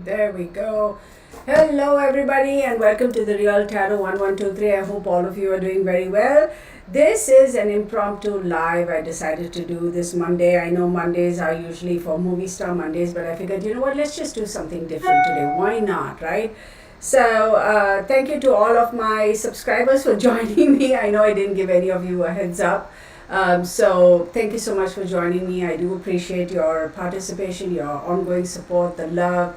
There we go. Hello, everybody, and welcome to the Real Tarot 1123. I hope all of you are doing very well. This is an impromptu live I decided to do this Monday. I know Mondays are usually for movie star Mondays, but I figured, you know what, let's just do something different today. Why not, right? So, thank you to all of my subscribers for joining me. I know I didn't give any of you a heads up. So, thank you so much for joining me. I do appreciate your participation, your ongoing support, the love.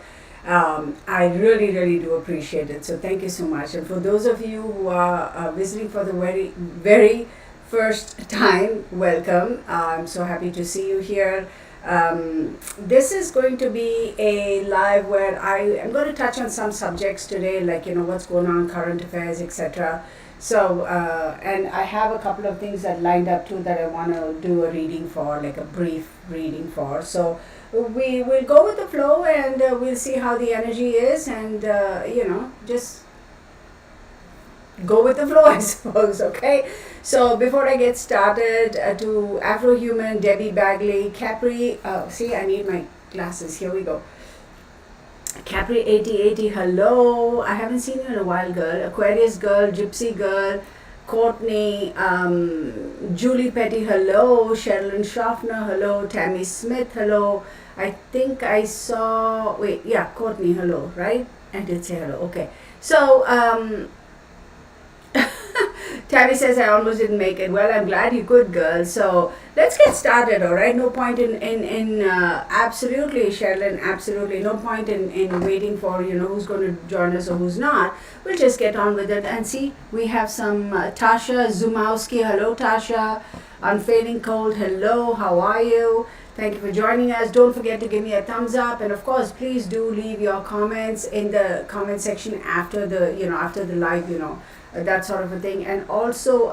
I really, really do appreciate it. So thank you so much. And for those of you who are visiting for the very, very first time, welcome. I'm so happy to see you here. This is going to be a live where I am going to touch on some subjects today, like what's going on, current affairs, etc. So and I have a couple of things that lined up too that I want to do a reading for, like a brief reading for. So we will go with the flow and we'll see how the energy is and just go with the flow, I suppose. Okay, so before I get started, to Afro-Human, Debbie Bagley, Capri, see, I need my glasses, here we go. Capri 8080, hello, I haven't seen you in a while, girl. Aquarius girl, Gypsy girl, Courtney, Julie Petty, hello. Sherilyn Schaffner, hello. Tammy Smith, hello. I think I saw, wait, yeah, Courtney, hello, right? I did say hello, okay. So, Tammy says I almost didn't make it. Well, I'm glad you could, girl. So let's get started, all right? No point in absolutely, Sherilyn, absolutely. No point in waiting for, who's going to join us or who's not. We'll just get on with it and see. We have some Tasha Zumowski. Hello, Tasha. Unfailing Cold. Hello, how are you? Thank you for joining us. Don't forget to give me a thumbs up, and of course, please do leave your comments in the comment section after the live, that sort of a thing. And also,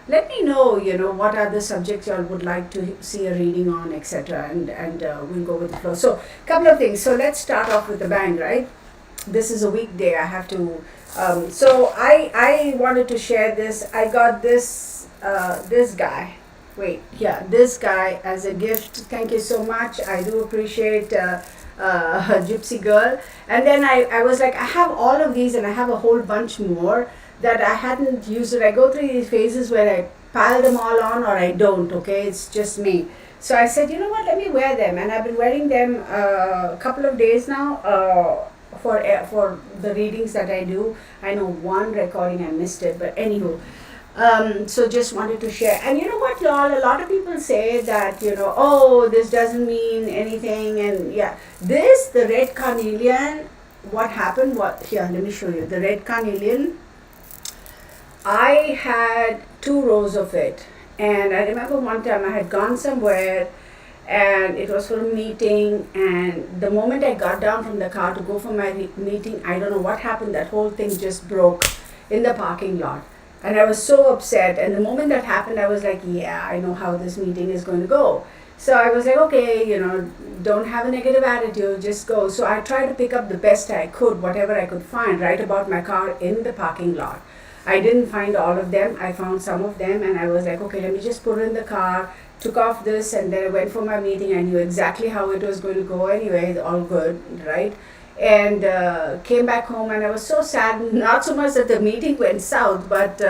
let me know, what are the subjects you all would like to see a reading on, etc. And we'll go with the flow. So, couple of things. So let's start off with the bang, right? This is a weekday. I have to. So I wanted to share this. I got this this guy. Wait, yeah, this guy as a gift. Thank you so much. I do appreciate Gypsy Girl. And then I was like, I have all of these and I have a whole bunch more that I hadn't used. I go through these phases where I pile them all on or I don't, okay? It's just me. So I said, you know what, let me wear them. And I've been wearing them a couple of days now for the readings that I do. I know one recording I missed it, but anywho. So just wanted to share. And you know what, y'all, a lot of people say that, oh, this doesn't mean anything. And yeah, the red carnelian, what happened, here, let me show you. The red carnelian, I had 2 rows of it. And I remember one time I had gone somewhere and it was for a meeting, and the moment I got down from the car to go for my meeting, I don't know what happened, that whole thing just broke in the parking lot. And I was so upset. And the moment that happened, I was like, yeah, I know how this meeting is going to go. So I was like, okay, don't have a negative attitude, just go. So I tried to pick up the best I could, whatever I could find, right about my car in the parking lot. I didn't find all of them. I found some of them, and I was like, okay, let me just put it in the car, took off this, and then I went for my meeting. I knew exactly how it was going to go anyway, all good, right? And came back home, and I was so sad, not so much that the meeting went south, but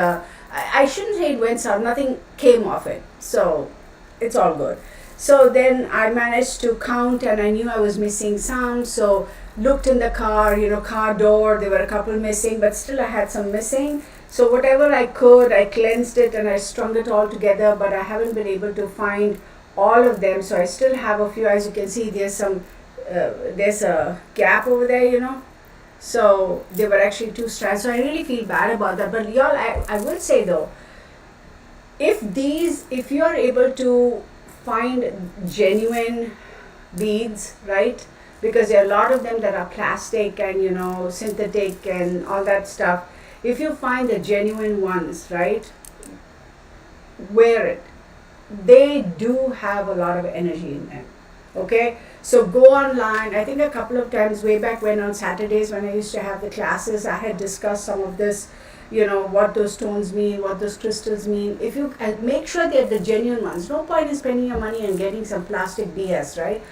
I shouldn't say it went south, nothing came of it, so it's all good. So then I managed to count, and I knew I was missing some, so looked in the car, car door, there were a couple missing, but still I had some missing. So whatever I could, I cleansed it and I strung it all together, but I haven't been able to find all of them, so I still have a few. As you can see, there's a gap over there, so there were actually 2 strands. So I really feel bad about that. But y'all, I will say though, if you are able to find genuine beads, right? Because there are a lot of them that are plastic and synthetic and all that stuff. If you find the genuine ones, right, wear it. They do have a lot of energy in them. Okay, so go online. I think a couple of times way back when on Saturdays when I used to have the classes, I had discussed some of this, what those stones mean, what those crystals mean. If you make sure they're the genuine ones, no point in spending your money and getting some plastic BS, right?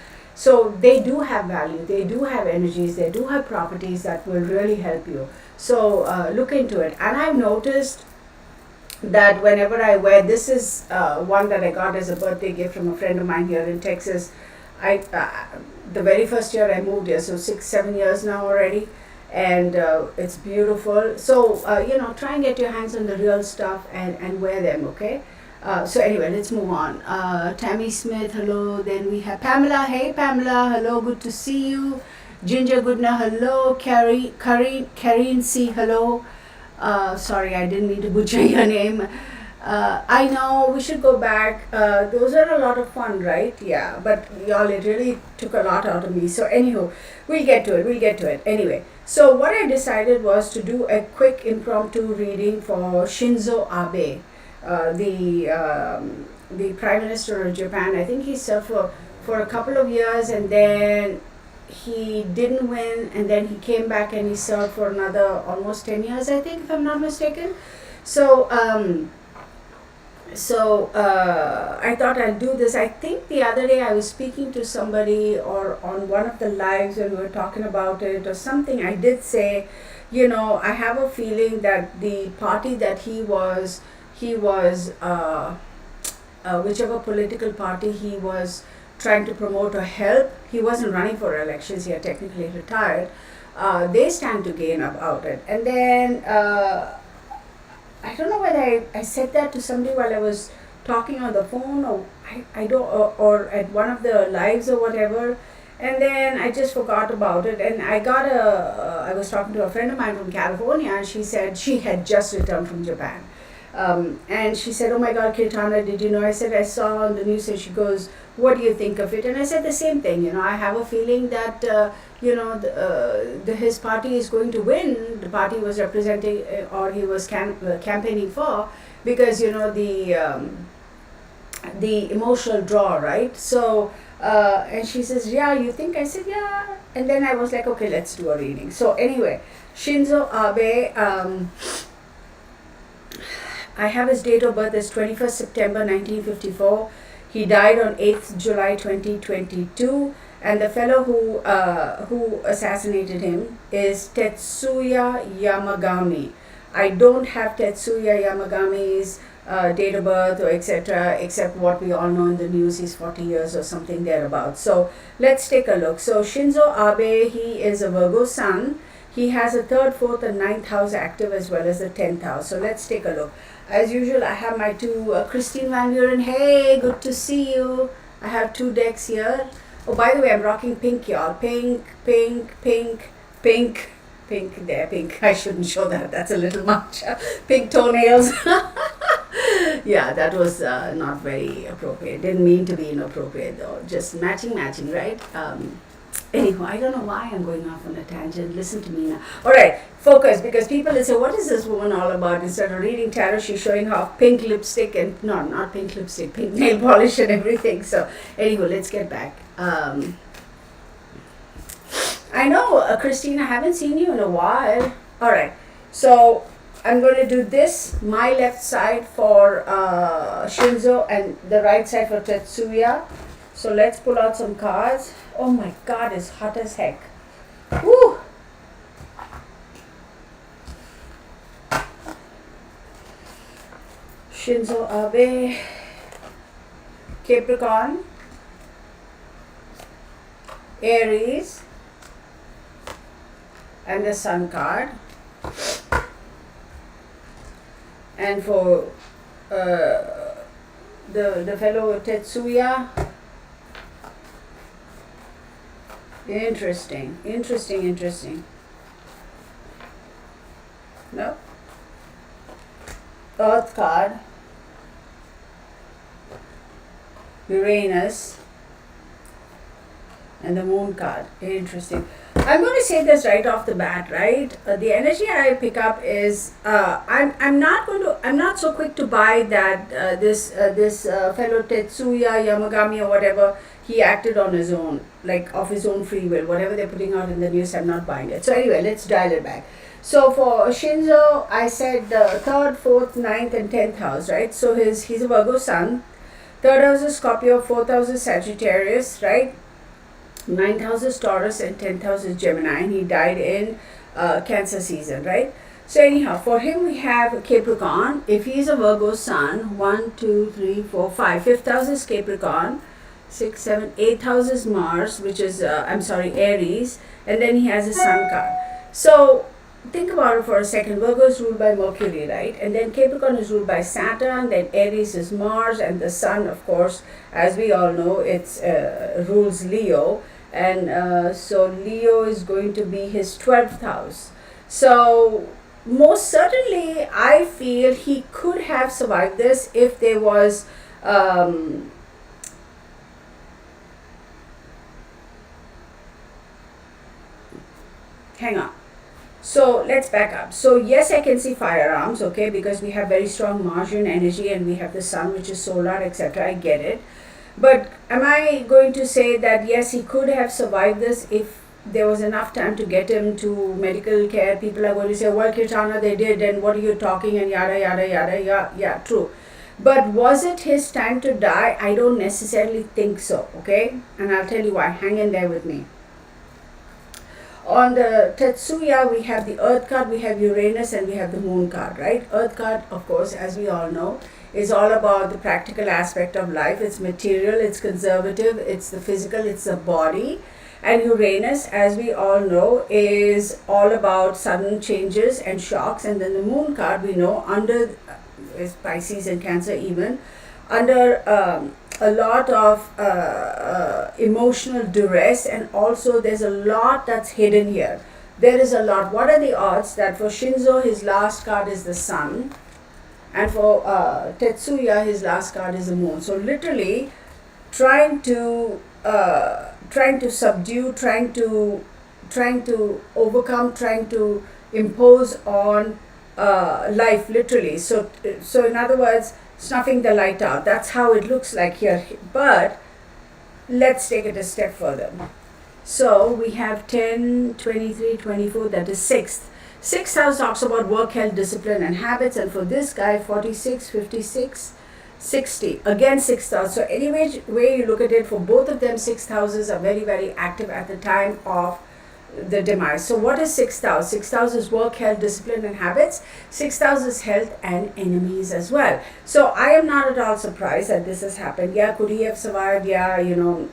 So they do have value, they do have energies, they do have properties that will really help you. So look into it. And I've noticed that whenever I wear, this is one that I got as a birthday gift from a friend of mine here in Texas. I the very first year I moved here, so 6-7 years now already, and it's beautiful. So try and get your hands on the real stuff and wear them. Okay. So anyway, let's move on. Tammy Smith, hello. Then we have Pamela. Hey Pamela, hello. Good to see you. Ginger Goodna, hello. Karine C, hello. Sorry, I didn't mean to butcher your name. I know we should go back. Those are a lot of fun, right? Yeah, but y'all, it really took a lot out of me. So anyhow, we'll get to it. Anyway, so what I decided was to do a quick impromptu reading for Shinzo Abe, the Prime Minister of Japan. I think he served for a couple of years, and then he didn't win, and then he came back and he served for another almost 10 years, I think, if I'm not mistaken. So I thought I'd do this. I think the other day I was speaking to somebody, or on one of the lives when we were talking about it or something, I did say, I have a feeling that the party that he was whichever political party he was trying to promote or help, he wasn't running for elections, he had technically retired, they stand to gain about it. And then I don't know whether I said that to somebody while I was talking on the phone, or I don't, or at one of the lives or whatever, and then I just forgot about it. And I was talking to a friend of mine from California, and she said she had just returned from Japan. And she said, "Oh my God, Kirtana, did you know?" I said, "I saw on the news." And she goes, "What do you think of it?" And I said the same thing. I have a feeling that his party is going to win. The party was representing, or he was campaigning for, because the emotional draw, right? So and she says, "Yeah, you think?" I said, "Yeah." And then I was like, "Okay, let's do a reading." So anyway, Shinzo Abe. I have his date of birth as 21st September 1954. He died on 8th July 2022, and the fellow who assassinated him is Tetsuya Yamagami. I don't have Tetsuya Yamagami's date of birth or etc., except what we all know in the news. He's 40 years or something thereabouts. So let's take a look. So Shinzo Abe, he is a Virgo sun. He has a 3rd, 4th, and 9th house active, as well as the 10th house. So let's take a look. As usual, I have my two, Christine Van Buren. Hey, good to see you. I have 2 decks here. Oh, by the way, I'm rocking pink, y'all. Pink, pink, pink, pink, pink. There, pink. I shouldn't show that. That's a little much. Pink toenails. Yeah, that was not very appropriate. Didn't mean to be inappropriate, though. Just matching, right? Anyhow, I don't know why I'm going off on a tangent. Listen to me now. All right, focus, because people will say, "What is this woman all about?" Instead of reading tarot, she's showing off pink lipstick and no, not pink lipstick, pink nail polish and everything. So anyhow, let's get back. I know, Christina, I haven't seen you in a while. All right, so I'm going to do this, my left side for Shinzo and the right side for Tetsuya. So let's pull out some cards. Oh my God, it's hot as heck. Woo! Shinzo Abe, Capricorn, Aries, and the Sun card. And for the fellow Tetsuya, interesting. No. Earth card, Uranus, and the Moon card. Interesting. I'm going to say this right off the bat, right? The energy I pick up is I'm not so quick to buy that this fellow Tetsuya Yamagami or whatever, he acted on his own, like of his own free will. Whatever they're putting out in the news, I'm not buying it. So anyway, let's dial it back. So for Shinzo, I said the 3rd, 4th, 9th, and 10th house, right? So he's a Virgo sun. 3rd house is Scorpio, 4th house is Sagittarius, right? ninth house is Taurus and 10th house is Gemini, and he died in Cancer season, right? So anyhow, for him we have Capricorn. If he is a Virgo sun, 1, 2, 3, 4, 5. Fifth house is Capricorn, 6, 7, eighth house is Mars, which is Aries, and then he has a Sun card. So think about it for a second. Virgo is ruled by Mercury, right? And then Capricorn is ruled by Saturn, then Aries is Mars, and the Sun, of course, as we all know, it's rules Leo. And so Leo is going to be his 12th house. So most certainly, I feel he could have survived this if there was hang on. So let's back up. So yes, I can see firearms, okay, because we have very strong margin energy and we have the sun, which is solar, etc. I get it. But am I going to say that yes, he could have survived this if there was enough time to get him to medical care? People are going to say, well, Kirtana, they did, and what are you talking, and yada, yada, yada, yeah, true. But was it his time to die? I don't necessarily think so, okay? And I'll tell you why. Hang in there with me. On the Tetsuya, we have the Earth card, we have Uranus, and we have the Moon card, right? Earth card, of course, as we all know, is all about the practical aspect of life. It's material, it's conservative, it's the physical, it's the body. And Uranus, as we all know, is all about sudden changes and shocks. And then the Moon card, we know, under is Pisces and Cancer even, under a lot of emotional duress, and also there's a lot that's hidden here. There is a lot. What are the odds that for Shinzo, his last card is the Sun, and for Tetsuya, his last card is the Moon? So literally trying to subdue, trying to overcome, trying to impose on life, literally. So in other words, snuffing the light out. That's how it looks like here. But let's take it a step further. So we have 10, 23, 24, that is 6th. 6th house talks about work, health, discipline, and habits. And for this guy, 46, 56, 60. Again, 6th house. So any way you look at it, for both of them, 6th houses are very, very active at the time of the demise. So what is 6th house? 6th house is work, health, discipline, and habits. 6th house is health and enemies as well. So I am not at all surprised that this has happened. Yeah, could he have survived? Yeah,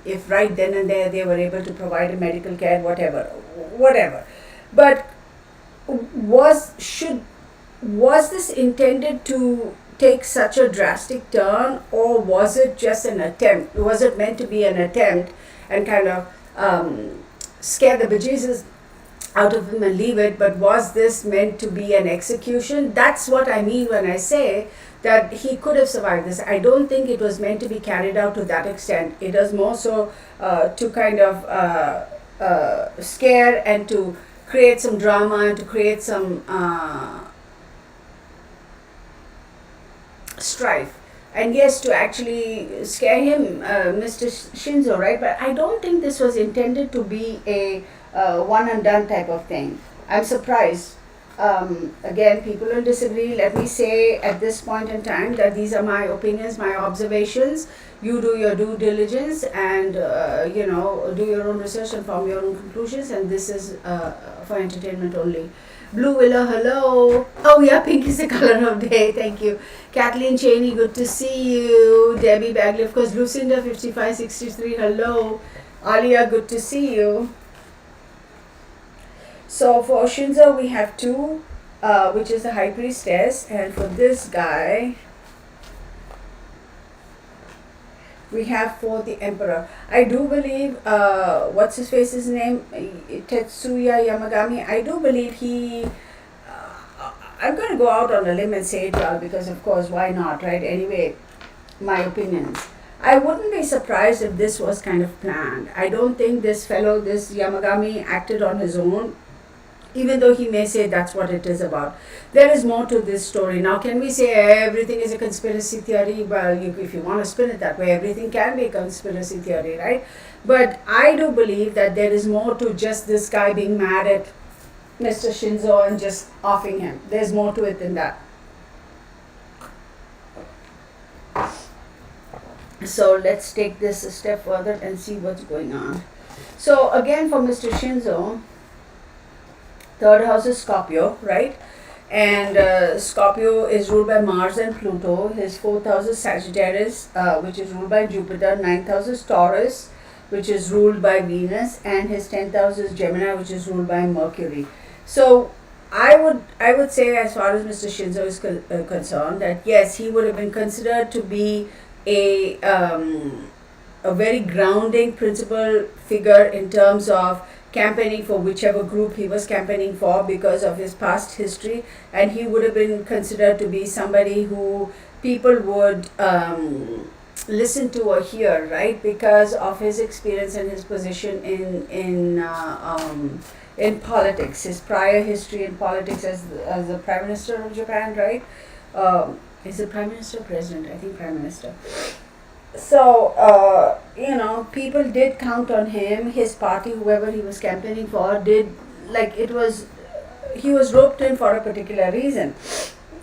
if right then and there they were able to provide him medical care, whatever. But was this intended to take such a drastic turn, or was it just an attempt? Was it meant to be an attempt and kind of scare the bejesus out of him and leave it? But was this meant to be an execution? That's what I mean when I say that he could have survived this. I don't think it was meant to be carried out to that extent. It was more so to kind of scare and to create some drama and to create some strife. And yes, to actually scare him, Mr. Shinzo, right? But I don't think this was intended to be a one and done type of thing. I'm surprised. Again, people will disagree. Let me say at this point in time that these are my opinions, my observations. You do your due diligence and, do your own research and form your own conclusions. And this is for entertainment only. Blue Willow, hello. Oh yeah, pink is the color of day. Thank you. Kathleen Cheney, good to see you. Debbie Bagley, of course. Lucinda 5563, hello. Alia, good to see you. So for Shinzo, we have 2, which is the High Priestess, and for this guy, we have 4, the Emperor. I do believe, what's his face's name? Tetsuya Yamagami. I do believe he, I'm going to go out on a limb and say it well, because of course, why not, right? Anyway, my opinions. I wouldn't be surprised if this was kind of planned. I don't think this Yamagami acted on his own, even though he may say that's what it is about. There is more to this story. Now, can we say everything is a conspiracy theory? Well, if you want to spin it that way, everything can be a conspiracy theory, right? But I do believe that there is more to just this guy being mad at Mr. Shinzo and just offing him. There's more to it than that. So let's take this a step further and see what's going on. So again, for Mr. Shinzo, third house is Scorpio, right? And Scorpio is ruled by Mars and Pluto. His fourth house is Sagittarius, which is ruled by Jupiter. Ninth house is Taurus, which is ruled by Venus, and his 10th house is Gemini, which is ruled by Mercury. So I would say, as far as Mr. Shinzo is concerned, that yes, he would have been considered to be a a very grounding principal figure in terms of campaigning for whichever group he was campaigning for because of his past history, and he would have been considered to be somebody who people would listen to or hear, right, because of his experience and his position in politics, his prior history in politics as the Prime Minister of Japan, right? Is it Prime Minister or President? I think Prime Minister. So, people did count on him. His party, whoever he was campaigning for, did, like, he was roped in for a particular reason.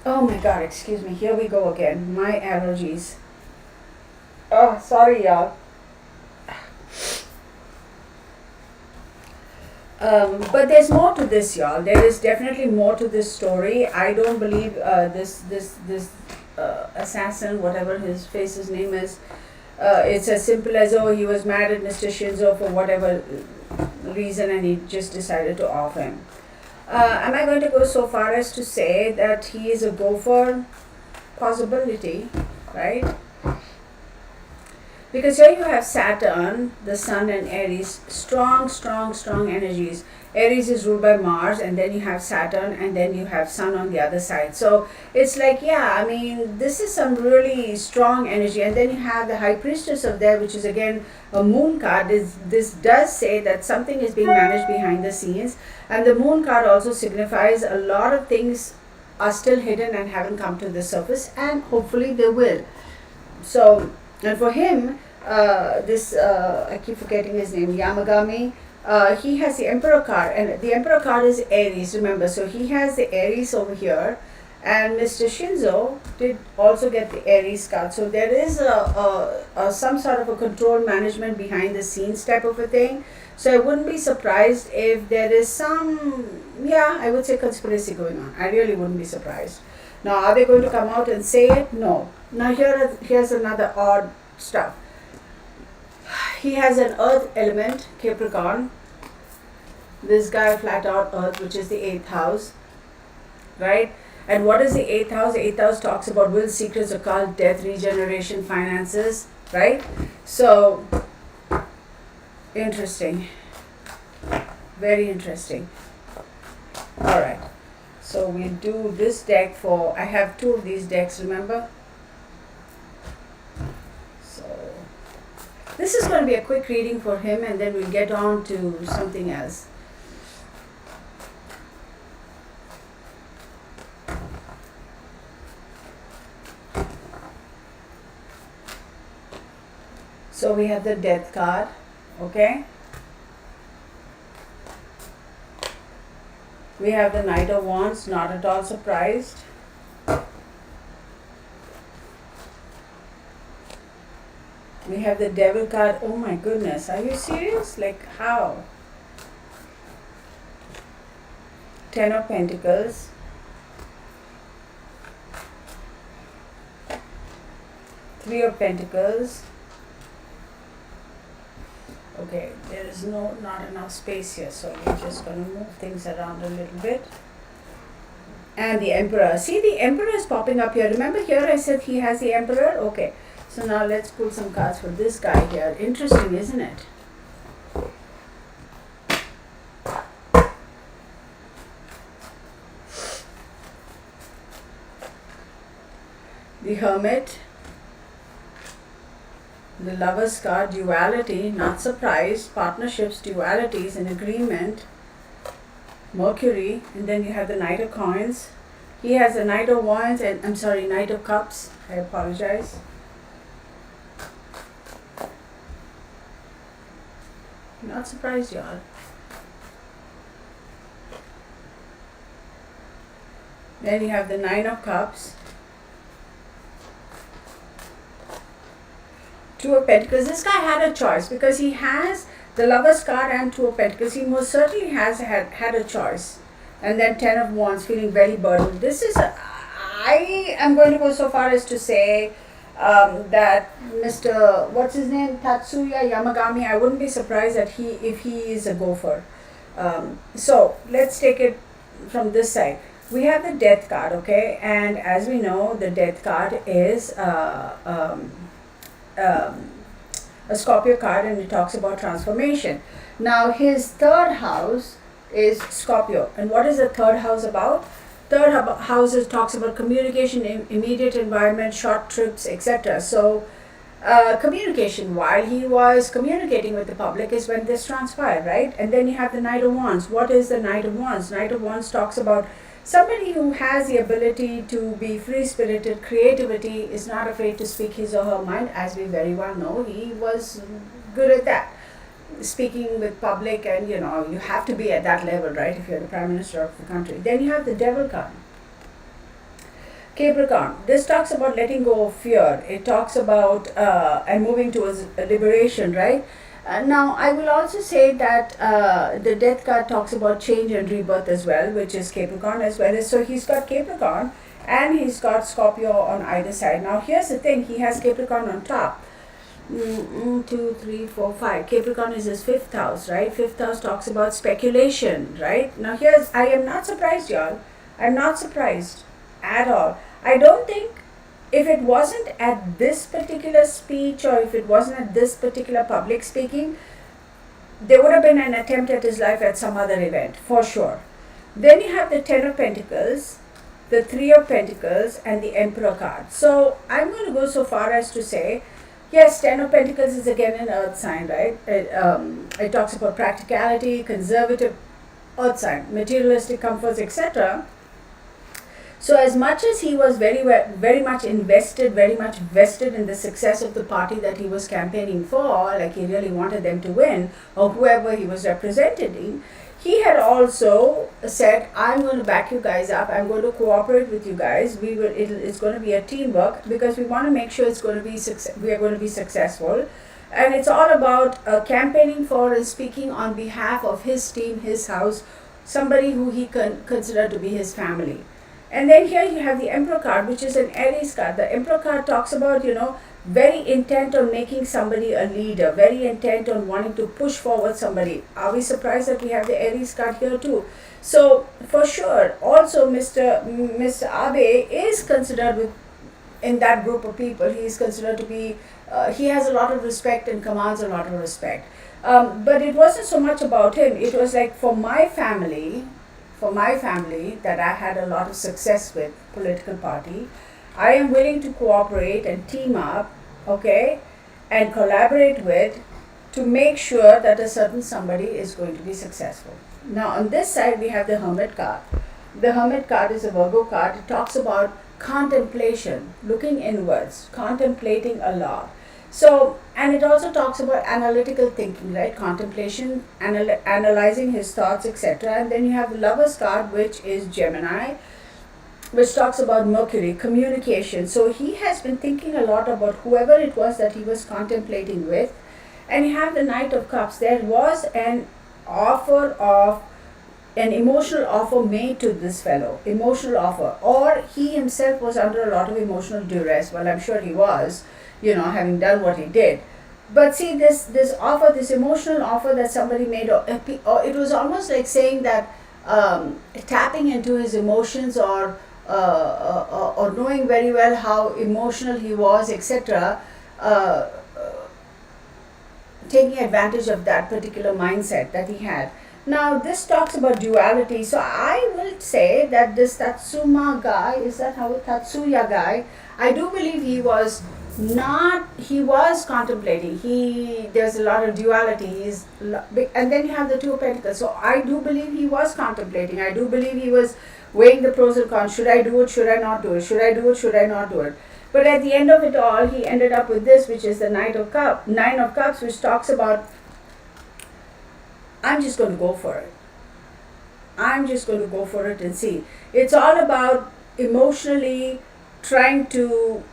Oh my god, excuse me, here we go again. My allergies. Oh, sorry, y'all. But there's more to this, y'all. There is definitely more to this story. I don't believe this assassin, whatever his name is, it's as simple as, oh, he was mad at Mr. Shinzo for whatever reason and he just decided to off him. Am I going to go so far as to say that he is a gopher? Possibility, right? Because here you have Saturn, the Sun, and Aries, strong energies. Aries is ruled by Mars, and then you have Saturn, and then you have Sun on the other side. So it's like, yeah, I mean, this is some really strong energy. And then you have the High Priestess of there, which is again a moon card. This does say that something is being managed behind the scenes. And the moon card also signifies a lot of things are still hidden and haven't come to the surface, and hopefully they will. So, and for him, I keep forgetting his name, Yamagami, he has the Emperor card, and the Emperor card is Aries, remember, so he has the Aries over here, and Mr. Shinzo did also get the Aries card, so there is some sort of a control management behind the scenes type of a thing. So I wouldn't be surprised if there is some, I would say, conspiracy going on. I really wouldn't be surprised. Now, are they going to come out and say it? No. Now here's another odd stuff. He has an earth element, Capricorn. This guy, flat out earth, which is the 8th house, right? And what is the 8th house? The 8th house talks about will, secrets, occult, death, regeneration, finances, right? So, interesting. Very interesting. Alright. So we do this deck for, I have 2 of these decks, remember? So, this is going to be a quick reading for him, and then we'll get on to something else. So we have the Death card, okay? We have the Knight of Wands, not at all surprised. We have the Devil card. Oh my goodness, are you serious? Like, how? Ten of Pentacles. Three of Pentacles. Okay, there is not enough space here, so we're just going to move things around a little bit. And the Emperor. See, the Emperor is popping up here. Remember here I said he has the Emperor? Okay. So now let's pull some cards for this guy here. Interesting, isn't it? The Hermit. The Lover's card, duality, not surprised, partnerships, dualities, and agreement. Mercury, and then you have the Knight of Coins. He has the Knight of Wands, and Knight of Cups. I apologize. Not surprised, y'all. Then you have the Nine of Cups. Two of Pentacles. This guy had a choice because he has The Lover's card and Two of Pentacles. He most certainly has had a choice. And then Ten of Wands, feeling very burdened. I am going to go so far as to say that Mr. What's his name? Tatsuya Yamagami. I wouldn't be surprised that if he is a gopher. So let's take it from this side. We have the Death card, okay? And as we know, the Death card is a Scorpio card, and it talks about transformation. Now his third house is Scorpio, and what is the third house about? Third house talks about communication, immediate environment, short trips, etc. So communication, while he was communicating with the public, is when this transpired, right? And then you have the Knight of Wands. What is the Knight of Wands? Knight of Wands talks about somebody who has the ability to be free-spirited, creativity, is not afraid to speak his or her mind, as we very well know. He was good at that, speaking with public, and you have to be at that level, right, if you're the Prime Minister of the country. Then you have the Devil card. Capricorn. This talks about letting go of fear. It talks about and moving towards liberation, right? Now, I will also say that the Death card talks about change and rebirth as well, which is Capricorn as well. So he's got Capricorn and he's got Scorpio on either side. Now, here's the thing. He has Capricorn on top. 2, 3, 4, 5. Capricorn is his fifth house, right? Fifth house talks about speculation, right? Now, I am not surprised, y'all. I'm not surprised at all. I don't think, if it wasn't at this particular speech, or if it wasn't at this particular public speaking, there would have been an attempt at his life at some other event, for sure. Then you have the Ten of Pentacles, the Three of Pentacles, and the Emperor card. So I'm going to go so far as to say, yes, Ten of Pentacles is again an earth sign, right? It talks about practicality, conservative earth sign, materialistic comforts, etc. So as much as he was very much vested in the success of the party that he was campaigning for, like he really wanted them to win, or whoever he was representing, he had also said, I'm going to back you guys up, I'm going to cooperate with you guys, it's going to be a teamwork, because we want to make sure we are going to be successful. And it's all about campaigning for and speaking on behalf of his team, his house, somebody who he considered to be his family. And then here you have the Emperor card, which is an Aries card. The Emperor card talks about, very intent on making somebody a leader, very intent on wanting to push forward somebody. Are we surprised that we have the Aries card here too? So for sure, also Mr. Abe is considered in that group of people. He is considered to be, he has a lot of respect and commands a lot of respect. But it wasn't so much about him. It was like, for my family that I had a lot of success with, political party, I am willing to cooperate and team up, okay, and collaborate with, to make sure that a certain somebody is going to be successful. Now on this side we have the Hermit card. The Hermit card is a Virgo card. It talks about contemplation, looking inwards, contemplating a lot. So, and it also talks about analytical thinking, right? Contemplation, analyzing his thoughts, etc. And then you have the Lover's card, which is Gemini, which talks about Mercury, communication. So he has been thinking a lot about whoever it was that he was contemplating with. And you have the Knight of Cups. There was an emotional offer made to this fellow, emotional offer, or he himself was under a lot of emotional duress. Well, I'm sure he was, having done what he did. But see, this offer, this emotional offer that somebody made, or it was almost like saying that tapping into his emotions, or knowing very well how emotional he was, etc., taking advantage of that particular mindset that he had. Now, this talks about duality. So I will say that this Tatsuya guy, I do believe he was contemplating. There's a lot of duality. And then you have the Two of Pentacles. So I do believe he was contemplating. I do believe he was weighing the pros and cons. Should I do it? Should I not do it? Should I do it? Should I not do it? But at the end of it all, he ended up with this, which is the Nine of Cups, which talks about, I'm just going to go for it. I'm just going to go for it and see. It's all about emotionally trying to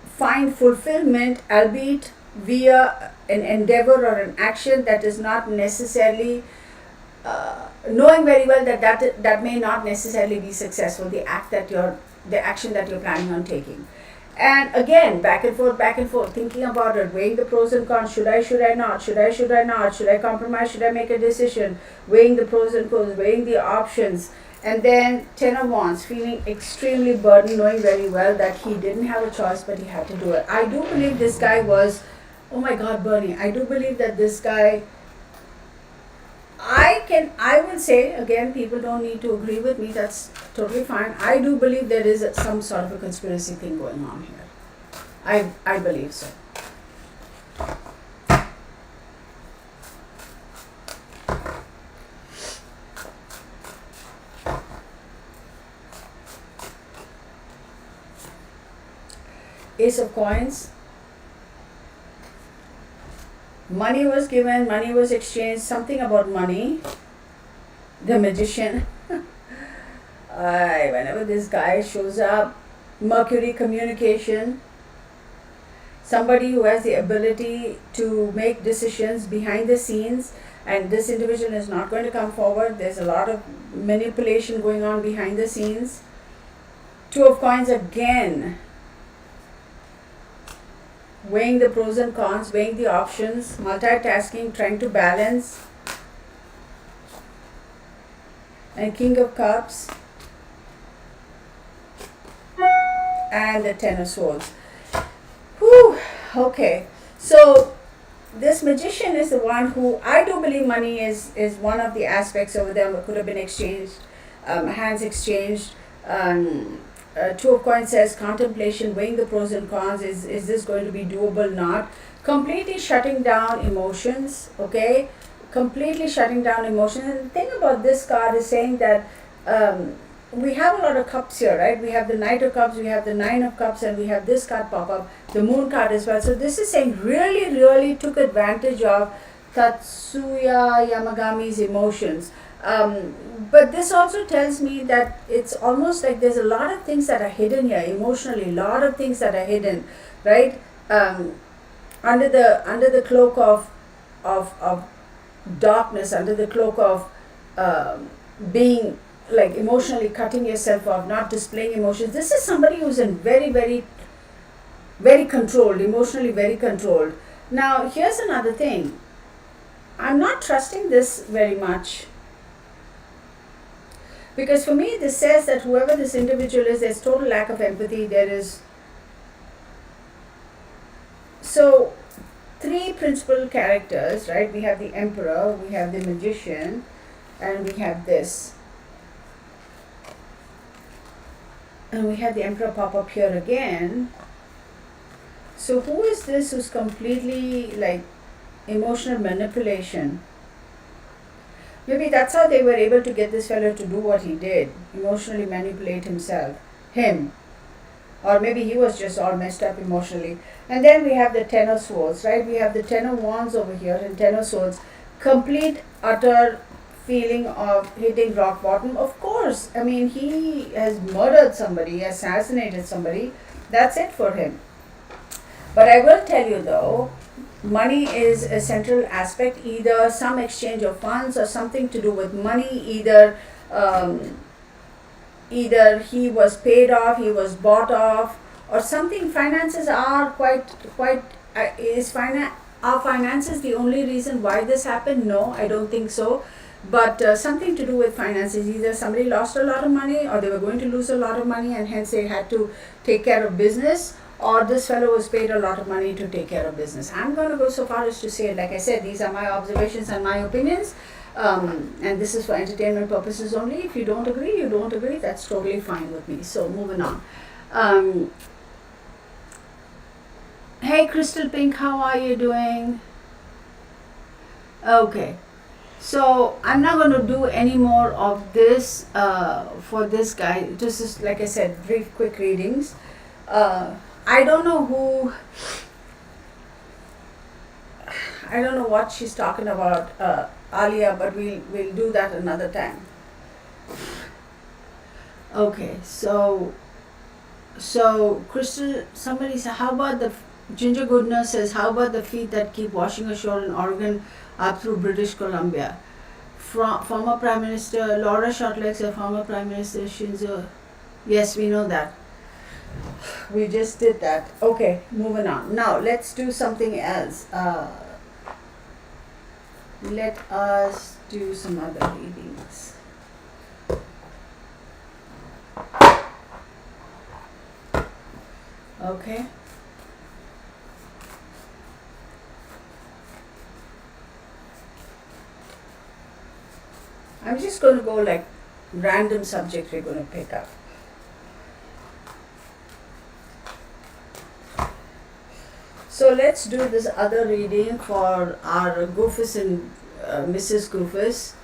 find fulfillment, albeit via an endeavor or an action that is not necessarily, knowing very well that, that may not necessarily be successful, the action that you're planning on taking. And again, back and forth, thinking about it, weighing the pros and cons. Should I not? Should I not? Should I compromise? Should I make a decision? Weighing the pros and cons, weighing the options. And then Ten of Wands, feeling extremely burdened, knowing very well that he didn't have a choice, but he had to do it. I do believe this guy was, oh my God, Bernie, I do believe that this guy, I will say, again, people don't need to agree with me, that's totally fine. I do believe there is some sort of a conspiracy thing going on here. I believe so. Ace of Coins. Money was given, money was exchanged, something about money. The Magician. Whenever this guy shows up, Mercury, communication. Somebody who has the ability to make decisions behind the scenes, and this individual is not going to come forward. There's a lot of manipulation going on behind the scenes. Two of Coins again. Weighing the pros and cons, weighing the options, multitasking, trying to balance. And King of Cups. And the Ten of Swords. Whew, okay. So this Magician is the one who, I do believe money is one of the aspects over there that could have been exchanged, hands exchanged. Two of Coins says contemplation, weighing the pros and cons. Is this going to be doable? Not. Completely shutting down emotions, okay? Completely shutting down emotions. And the thing about this card is saying that we have a lot of cups here, right? We have the Knight of Cups, we have the Nine of Cups, and we have this card pop up, the Moon card as well. So this is saying really took advantage of Tatsuya Yamagami's emotions. But this also tells me that it's almost like there's a lot of things that are hidden here emotionally, a lot of things that are hidden, right? Under the cloak of darkness, under the cloak of being like emotionally cutting yourself off, not displaying emotions. This is somebody who's in very controlled, emotionally very controlled. Now here's another thing. I'm not trusting this very much. Because for me, this says that whoever this individual is, there's total lack of empathy. There is. So, three principal characters, right? We have the Emperor, we have the Magician, and we have this. And we have the Emperor pop up here again. So, who is this who's completely like emotional manipulation? Maybe that's how they were able to get this fellow to do what he did, emotionally manipulate him. Or maybe he was just all messed up emotionally. And then we have the Ten of Swords, right? We have the Ten of Wands over here and Ten of Swords. Complete, utter feeling of hitting rock bottom. Of course, I mean, he has murdered somebody, assassinated somebody. That's it for him. But I will tell you though, money is a central aspect, either some exchange of funds or something to do with money, either he was paid off, he was bought off, or something. Finances are are finances the only reason why this happened? No, I don't think so. But something to do with finances, either somebody lost a lot of money or they were going to lose a lot of money and hence they had to take care of business, or this fellow was paid a lot of money to take care of business. I'm going to go so far as to say, like I said, these are my observations and my opinions, and this is for entertainment purposes only. If you don't agree, you don't agree. That's totally fine with me. So moving on. Hey Crystal Pink, how are you doing? Okay. So I'm not going to do any more of this for this guy. This is, like I said, brief, quick readings. I don't know what she's talking about, Alia, but we'll do that another time. Okay, so Crystal, somebody said, how about Ginger Goodness says, how about the feet that keep washing ashore in Oregon up through British Columbia? Former Prime Minister Laura Shortlegs, a former Prime Minister Shinzo. Yes, we know that. We just did that. Okay, moving on. Now let's do something else. Let us do some other readings. Okay. I'm just going to go like random subject we're going to pick up. So let's do this other reading for our Goofus and Mrs. Goofus.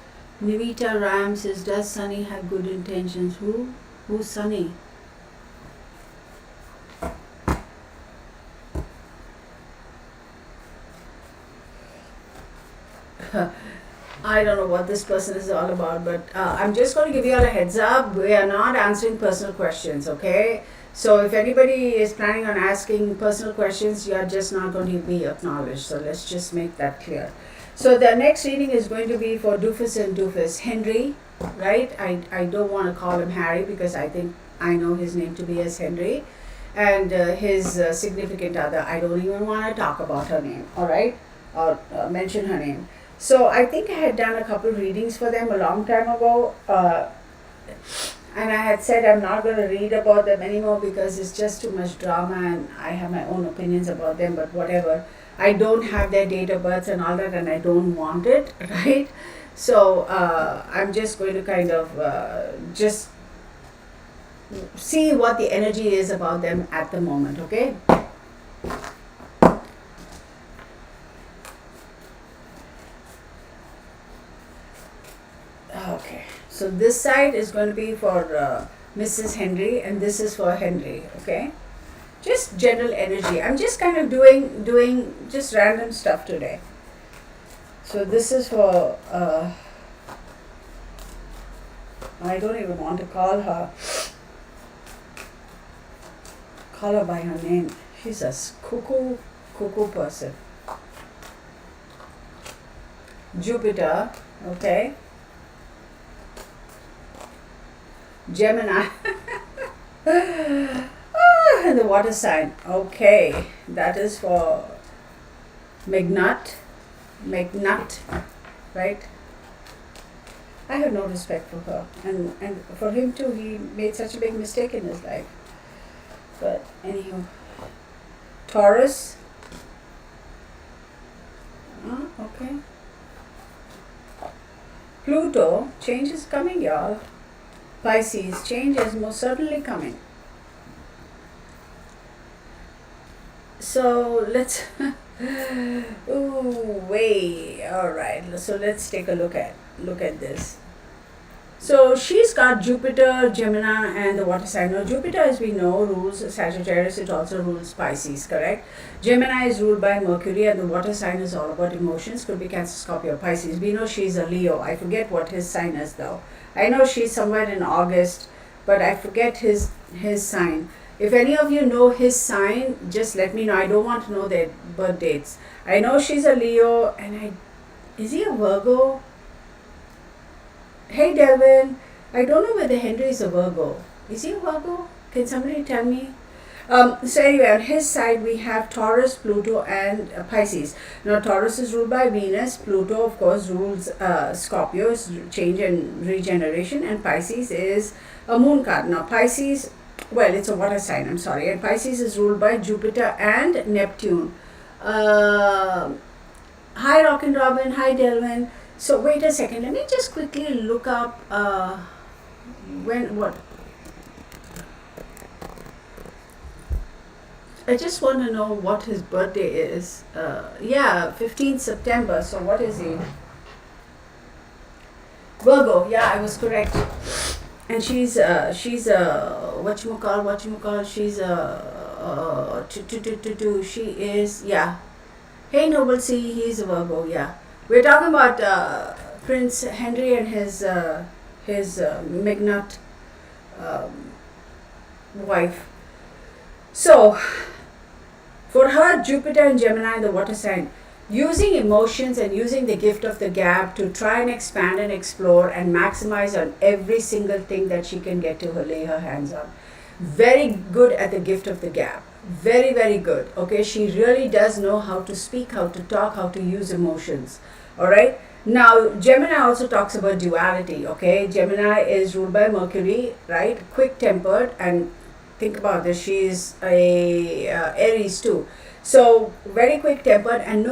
Nivita Ram says, does Sunny have good intentions? Who? Who's Sunny? I don't know what this person is all about, but I'm just going to give you all a heads up. We are not answering personal questions, okay? So if anybody is planning on asking personal questions, you are just not going to be acknowledged. So let's just make that clear. So the next reading is going to be for Doofus and Doofus. Henry, right? I don't want to call him Harry because I think I know his name to be as Henry. And his significant other, I don't even want to talk about her name, all right? Or mention her name. So I think I had done a couple readings for them a long time ago, and I had said I'm not going to read about them anymore because it's just too much drama and I have my own opinions about them, but whatever. I don't have their date of birth and all that, and I don't want it, right? So I'm just going to kind of just see what the energy is about them at the moment, okay? Okay, so this side is going to be for Mrs. Henry, and this is for Henry, okay? Just general energy. I'm just kind of doing just random stuff today. So this is for, I don't even want to call her by her name. She's a cuckoo person. Jupiter, okay? Gemini. And the water sign. Okay. That is for McNutt, right? I have no respect for her. And for him too, he made such a big mistake in his life. But anywho. Taurus. Okay. Pluto. Change is coming, y'all. Pisces, change is most certainly coming. So let's, alright, so let's take a look at this. So she's got Jupiter, Gemini, and the water sign. Now Jupiter, as we know, rules Sagittarius. It also rules Pisces, correct? Gemini is ruled by Mercury, and the water sign is all about emotions. Could be Cancer, Scorpio, Pisces. We know she's a Leo. I forget what his sign is though. I know she's somewhere in August, but I forget his sign. If any of you know his sign, just let me know. I don't want to know their birth dates. I know she's a Leo, and is he a Virgo? Hey Delvin, I don't know whether Henry is a Virgo. Is he a Virgo? Can somebody tell me? So anyway, on his side we have Taurus, Pluto, and Pisces. Now Taurus is ruled by Venus. Pluto, of course, rules Scorpio, change and regeneration, and Pisces is a moon card. Now Pisces, well, it's a water sign. I'm sorry, and Pisces is ruled by Jupiter and Neptune. Hi, Rockin' Robin. Hi, Delvin. So wait a second. Let me just quickly look up what. I just want to know what his birthday is. 15th September. So what is he? Virgo. Yeah, I was correct. And she's whatchamacall. She's she is, yeah. Hey Noble C, he's a Virgo. Yeah. We're talking about Prince Henry and his McNutt wife. So For her, Jupiter and Gemini, the water sign, using emotions and using the gift of the gap to try and expand and explore and maximize on every single thing that she can get to lay her hands on. Very good at the gift of the gap. Very, very good. Okay, she really does know how to speak, how to talk, how to use emotions. All right. Now, Gemini also talks about duality. Okay, Gemini is ruled by Mercury, right? Quick tempered, and think about this. She is a Aries too. So very quick tempered and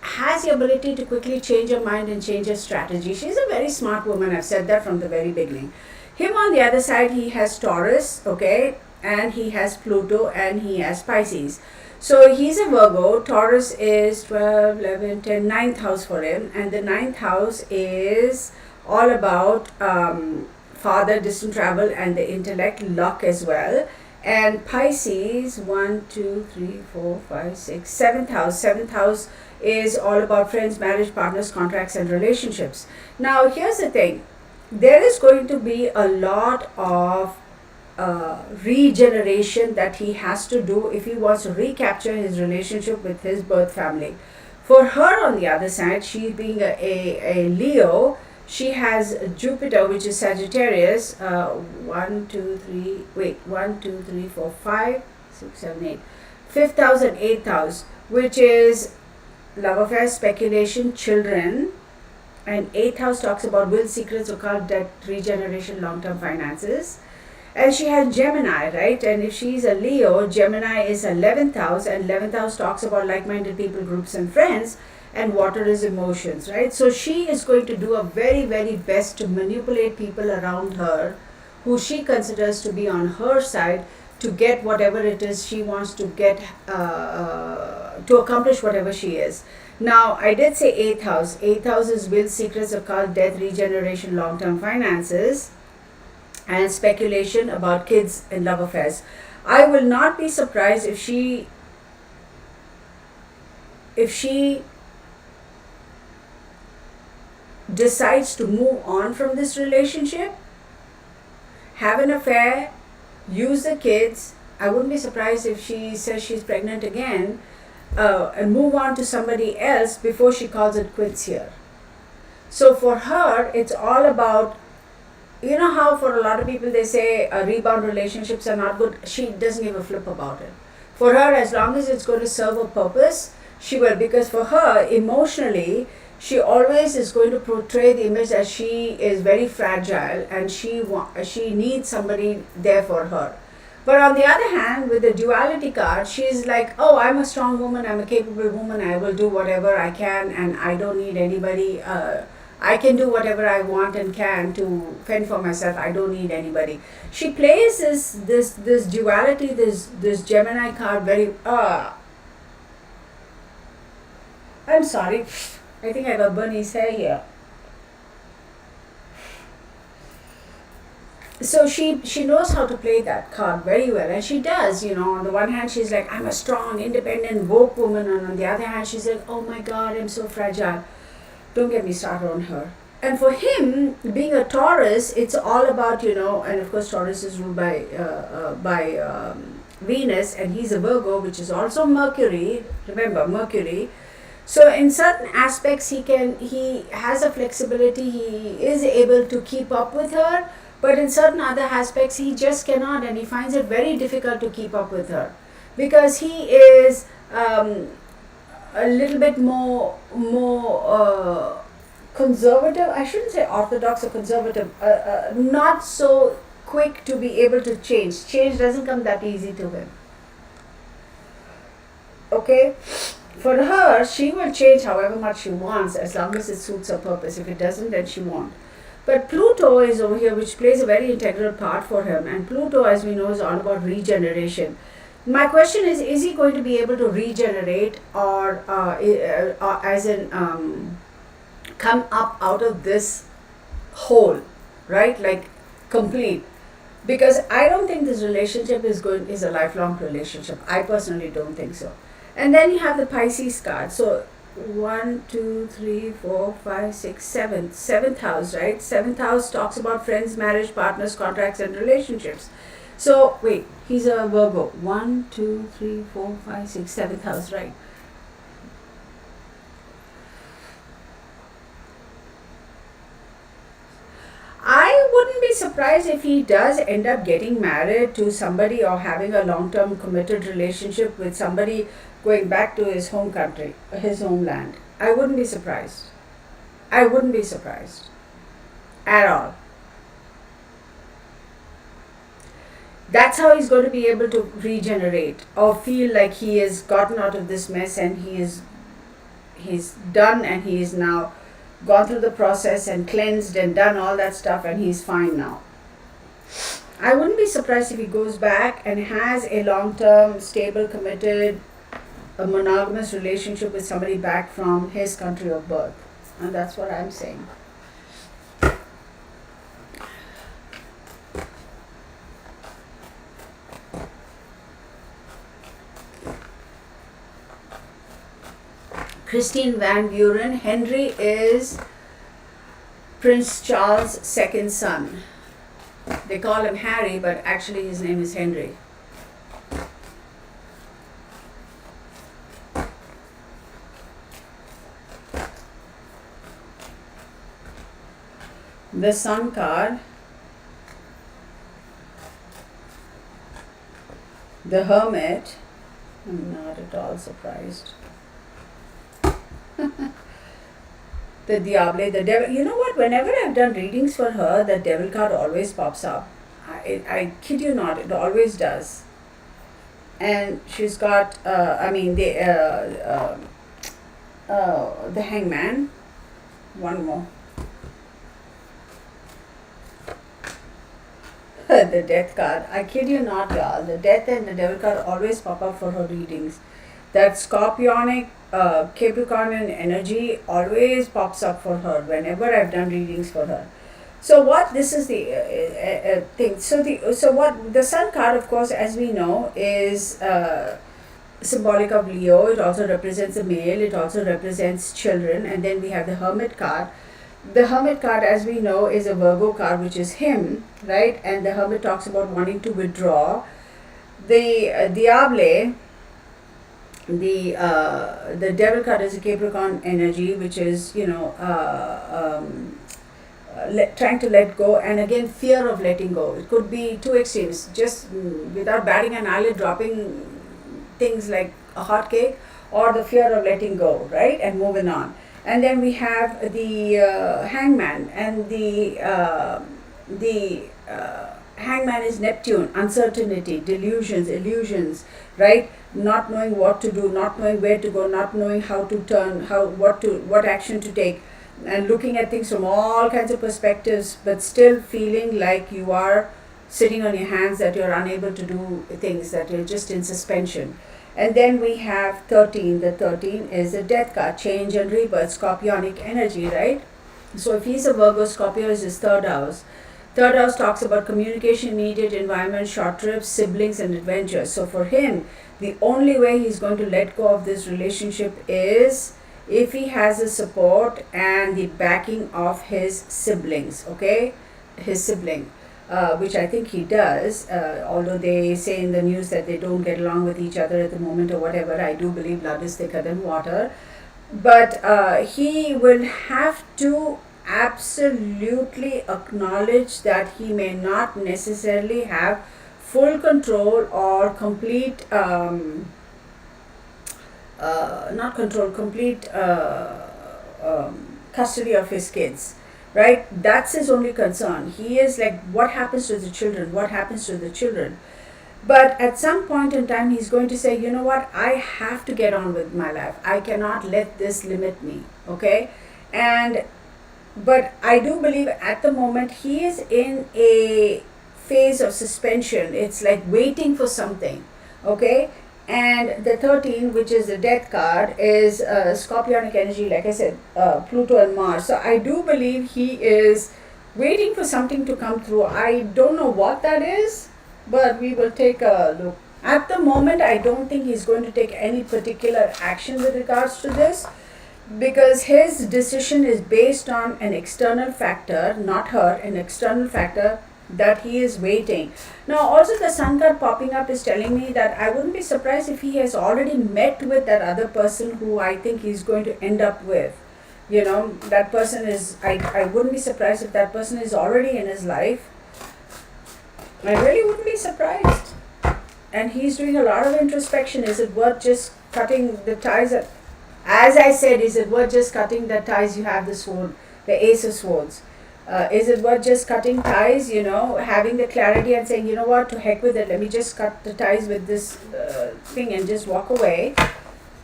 has the ability to quickly change her mind and change her strategy. She's a very smart woman. I've said that from the very beginning. Him on the other side, he has Taurus, okay, and he has Pluto and he has Pisces. So he's a Virgo. Taurus is 12, 11, 10, ninth house for him, and the ninth house is all about father, distant travel, and the intellect, luck as well. And Pisces, 1, 2, 3, 4, 5, 6, seventh house. Seventh house is all about friends, marriage, partners, contracts, and relationships. Now, here's the thing. There is going to be a lot of regeneration that he has to do if he wants to recapture his relationship with his birth family. For her, on the other side, she being a Leo, she has Jupiter, which is Sagittarius. 1, 2, 3, 4, 5, 6, 7, 8. Fifth house and eighth house, which is love affairs, speculation, children. And eighth house talks about will, secrets, occult, debt, regeneration, long-term finances. And she has Gemini, right? And if she's a Leo, Gemini is 11th house, and 11th house talks about like-minded people, groups, and friends, and water is emotions, right? So she is going to do a very, very best to manipulate people around her who she considers to be on her side to get whatever it is she wants to get, to accomplish whatever she is. Now, I did say 8th house. 8th house is will, secrets, occult, death, regeneration, long-term finances, and speculation about kids and love affairs. I will not be surprised if she decides to move on from this relationship, have an affair, use the kids. I wouldn't be surprised if she says she's pregnant again, and move on to somebody else before she calls it quits here. So for her, it's all about, you know how for a lot of people they say rebound relationships are not good. She doesn't give a flip about it. For her, as long as it's going to serve a purpose, she will. Because for her, emotionally, she always is going to portray the image that she is very fragile and she needs somebody there for her. But on the other hand, with the duality card, she's like, oh, I'm a strong woman, I'm a capable woman, I will do whatever I can, and I don't need anybody. I can do whatever I want and can to fend for myself. I don't need anybody. She plays this duality, this Gemini card very. I'm sorry. I think I got Bernie's hair here. So she knows how to play that card very well, and she does. You know, on the one hand, she's like, I'm a strong, independent, woke woman, and on the other hand, she's like, oh my God, I'm so fragile. Don't get me started on her. And for him, being a Taurus, it's all about, you know, and of course Taurus is ruled by Venus, and he's a Virgo, which is also Mercury. Remember, Mercury. So in certain aspects, he has a flexibility. He is able to keep up with her, but in certain other aspects, he just cannot, and he finds it very difficult to keep up with her because he is a little bit more conservative. I shouldn't say orthodox or conservative. Not so quick to be able to change. Change doesn't come that easy to him. Okay? For her, she will change however much she wants as long as it suits her purpose. If it doesn't, then she won't. But Pluto is over here, which plays a very integral part for him. And Pluto, as we know, is all about regeneration. My question is he going to be able to regenerate or as in come up out of this hole, right? Like complete. Because I don't think this relationship is a lifelong relationship. I personally don't think so. And then you have the Pisces card. So 1, 2, 3, 4, 5, 6, 7. Seventh house, right? Seventh house talks about friends, marriage, partners, contracts, and relationships. So wait, he's a Virgo. 1, 2, 3, 4, 5, 6, 7th house, right? I wouldn't be surprised if he does end up getting married to somebody or having a long term committed relationship with somebody going back to his home country, his homeland. I wouldn't be surprised. I wouldn't be surprised at all. That's how he's going to be able to regenerate or feel like he has gotten out of this mess and he's done and he is now gone through the process and cleansed and done all that stuff and he's fine now. I wouldn't be surprised if he goes back and has a long term, stable, committed, a monogamous relationship with somebody back from his country of birth. And that's what I'm saying. Christine Van Buren. Henry is Prince Charles' second son. They call him Harry, but actually his name is Henry. The Sun card, the Hermit. I'm not at all surprised. The Diable, the Devil. You know what? Whenever I've done readings for her, the Devil card always pops up. I kid you not, it always does. And she's got, the Hangman. One more. The Death card. I kid you not, y'all. The Death and the Devil card always pop up for her readings. That Scorpionic, Capricornian energy always pops up for her whenever I've done readings for her. So what this is the thing. So what the Sun card, of course, as we know, is symbolic of Leo. It also represents a male. It also represents children. And then we have the Hermit card. The Hermit card, as we know, is a Virgo card, which is him, right? And the Hermit talks about wanting to withdraw. The Diable, the Devil card is a Capricorn energy, which is trying to let go, and again fear of letting go. It could be two extremes, just without batting an eyelid, dropping things like a hot cake, or the fear of letting go, right, and moving on. And then we have the Hangman, and the Hangman is Neptune, uncertainty, delusions, illusions, right? Not knowing what to do, not knowing where to go, not knowing how to turn, what action to take, and looking at things from all kinds of perspectives, but still feeling like you are sitting on your hands, that you're unable to do things, that you're just in suspension. And then we have 13. The 13 is a Death card, change and rebirth, Scorpionic energy, right? So if he's a Virgo, Scorpio is his third house. Third house talks about communication, immediate environment, short trips, siblings, and adventures. So for him, the only way he's going to let go of this relationship is if he has the support and the backing of his siblings, okay? His sibling. Which I think he does, although they say in the news that they don't get along with each other at the moment or whatever. I do believe blood is thicker than water. But he will have to absolutely acknowledge that he may not necessarily have full control or complete, custody of his kids. Right? That's his only concern. He is like, what happens to the children? What happens to the children? But at some point in time, he's going to say, you know what? I have to get on with my life. I cannot let this limit me. Okay? But I do believe at the moment he is in a phase of suspension. It's like waiting for something. Okay? And the 13, which is the Death card, is Scorpionic energy, like I said, Pluto and Mars. So I do believe he is waiting for something to come through. I don't know what that is, but we will take a look. At the moment, I don't think he's going to take any particular action with regards to this, because his decision is based on an external factor, not her, an external factor, that he is waiting. Now, also the sun card popping up is telling me that I wouldn't be surprised if he has already met with that other person who I think he's going to end up with. You know, that person is, I wouldn't be surprised if that person is already in his life. I really wouldn't be surprised. And he's doing a lot of introspection. Is it worth just cutting the ties? As I said, is it worth just cutting the ties? You have the sword, the Ace of Swords. Is it worth just cutting ties, you know, having the clarity and saying, you know what, to heck with it, let me just cut the ties with this thing and just walk away?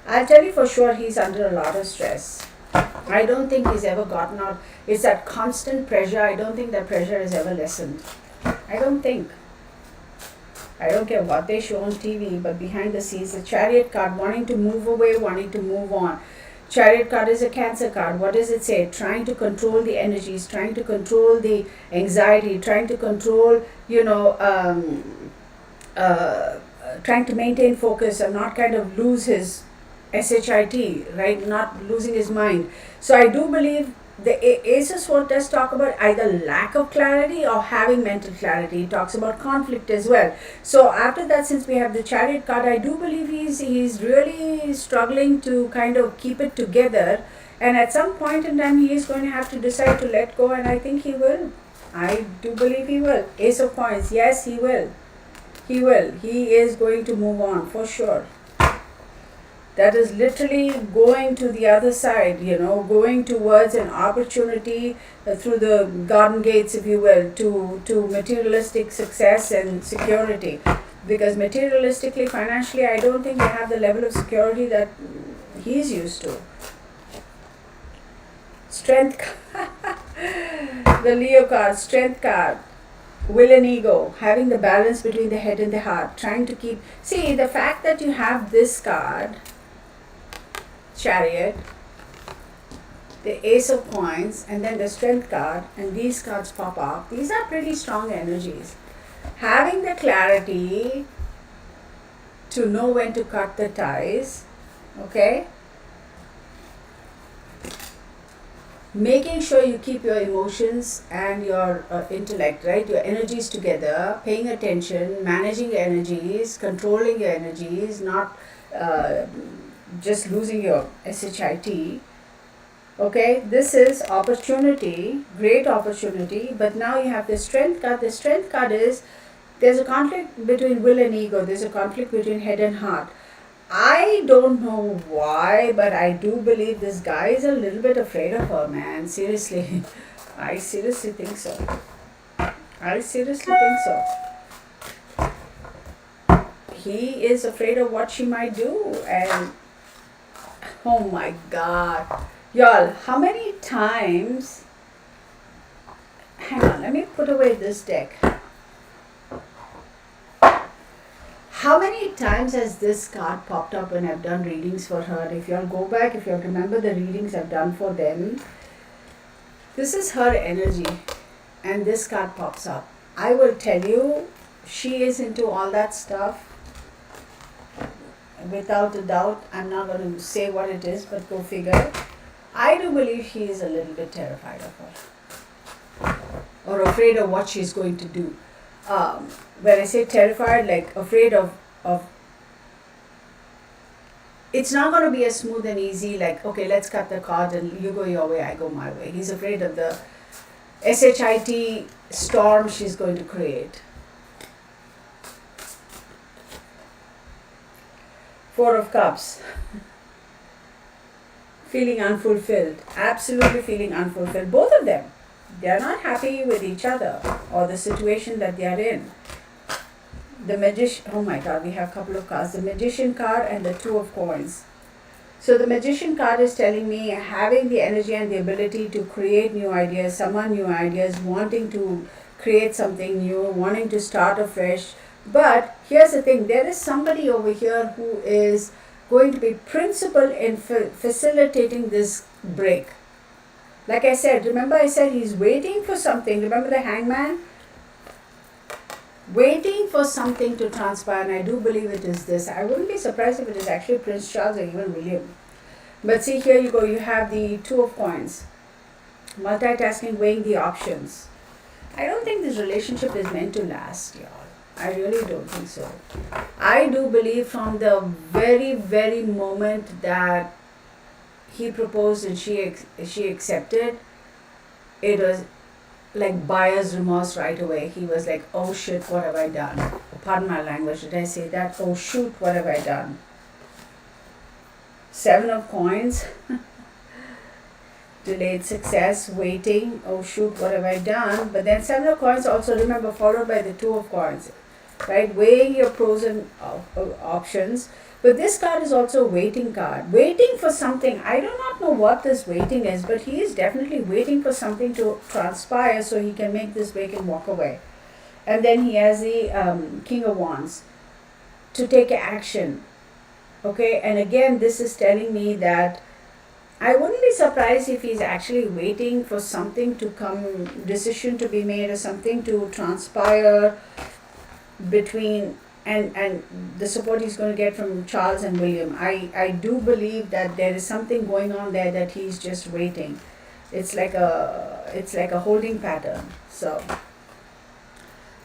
I'll tell you for sure he's under a lot of stress. I don't think he's ever gotten out. It's that constant pressure. I don't think that pressure has ever lessened. I don't think. I don't care what they show on TV, but behind the scenes, the Chariot card, wanting to move away, wanting to move on. Chariot card is a Cancer card. What does it say? Trying to control the energies, trying to control the anxiety, trying to control, trying to maintain focus and not kind of lose his SHIT, right? Not losing his mind. So I do believe the Ace of Swords does talk about either lack of clarity or having mental clarity. It talks about conflict as well. So after that, since we have the Chariot card, I do believe he's really struggling to kind of keep it together. And at some point in time, he is going to have to decide to let go, and I think he will. I do believe he will. Ace of Coins, yes, he will. He will. He is going to move on for sure. That is literally going to the other side, you know, going towards an opportunity through the garden gates, if you will, to materialistic success and security. Because materialistically, financially, I don't think they have the level of security that he's used to. Strength, the Leo card, Strength card. Will and ego, having the balance between the head and the heart, trying to keep. See, the fact that you have this card, Chariot, the Ace of Coins, and then the Strength card, and these cards pop up. These are pretty strong energies. Having the clarity to know when to cut the ties, okay? Making sure you keep your emotions and your intellect, right? Your energies together, paying attention, managing your energies, controlling your energies, not just losing your SHIT. Okay, this is opportunity, great opportunity, but now you have the Strength card. The Strength card is, there's a conflict between will and ego, there's a conflict between head and heart. I don't know why, but I do believe this guy is a little bit afraid of her, man. Seriously. I seriously think so. I seriously think so. He is afraid of what she might do, and oh my God. Y'all, how many times, hang on, let me put away this deck. How many times has this card popped up when I've done readings for her? If y'all go back, if y'all remember the readings I've done for them, this is her energy, and this card pops up. I will tell you, she is into all that stuff. Without a doubt, I'm not going to say what it is, but go figure. I do believe she is a little bit terrified of her, or afraid of what she's going to do. When I say terrified, like afraid of it's not going to be as smooth and easy, like, okay, let's cut the cards and you go your way, I go my way. He's afraid of the SHIT storm she's going to create. Four of Cups. Feeling unfulfilled. Absolutely feeling unfulfilled. Both of them. They are not happy with each other or the situation that they are in. The Magician, oh my God, we have a couple of cards. The Magician card and the Two of Coins. So the Magician card is telling me having the energy and the ability to create new ideas, summon new ideas, wanting to create something new, wanting to start afresh. But here's the thing, there is somebody over here who is going to be principal in facilitating this break. Like I said, remember I said he's waiting for something. Remember the Hangman? Waiting for something to transpire, and I do believe it is this. I wouldn't be surprised if it is actually Prince Charles or even William. But see, here you go, you have the Two of Coins. Multitasking, weighing the options. I don't think this relationship is meant to last, y'all. I really don't think so. I do believe from the very, very moment that he proposed and she accepted, it was like buyer's remorse right away. He was like, oh shit, what have I done? Pardon my language, did I say that? Oh shoot, what have I done? Seven of coins. Delayed success, waiting, oh shoot, what have I done? But then seven of coins also, remember, followed by the two of coins, right? Weighing your pros and options. But this card is also a waiting card, waiting for something. I do not know what this waiting is, but he is definitely waiting for something to transpire so he can make this break and walk away. And then he has the King of Wands to take action. Okay, and again, this is telling me that I wouldn't be surprised if he's actually waiting for something to come, decision to be made or something to transpire between and the support he's going to get from Charles and William. I do believe that there is something going on there that he's just waiting. It's like a holding pattern. So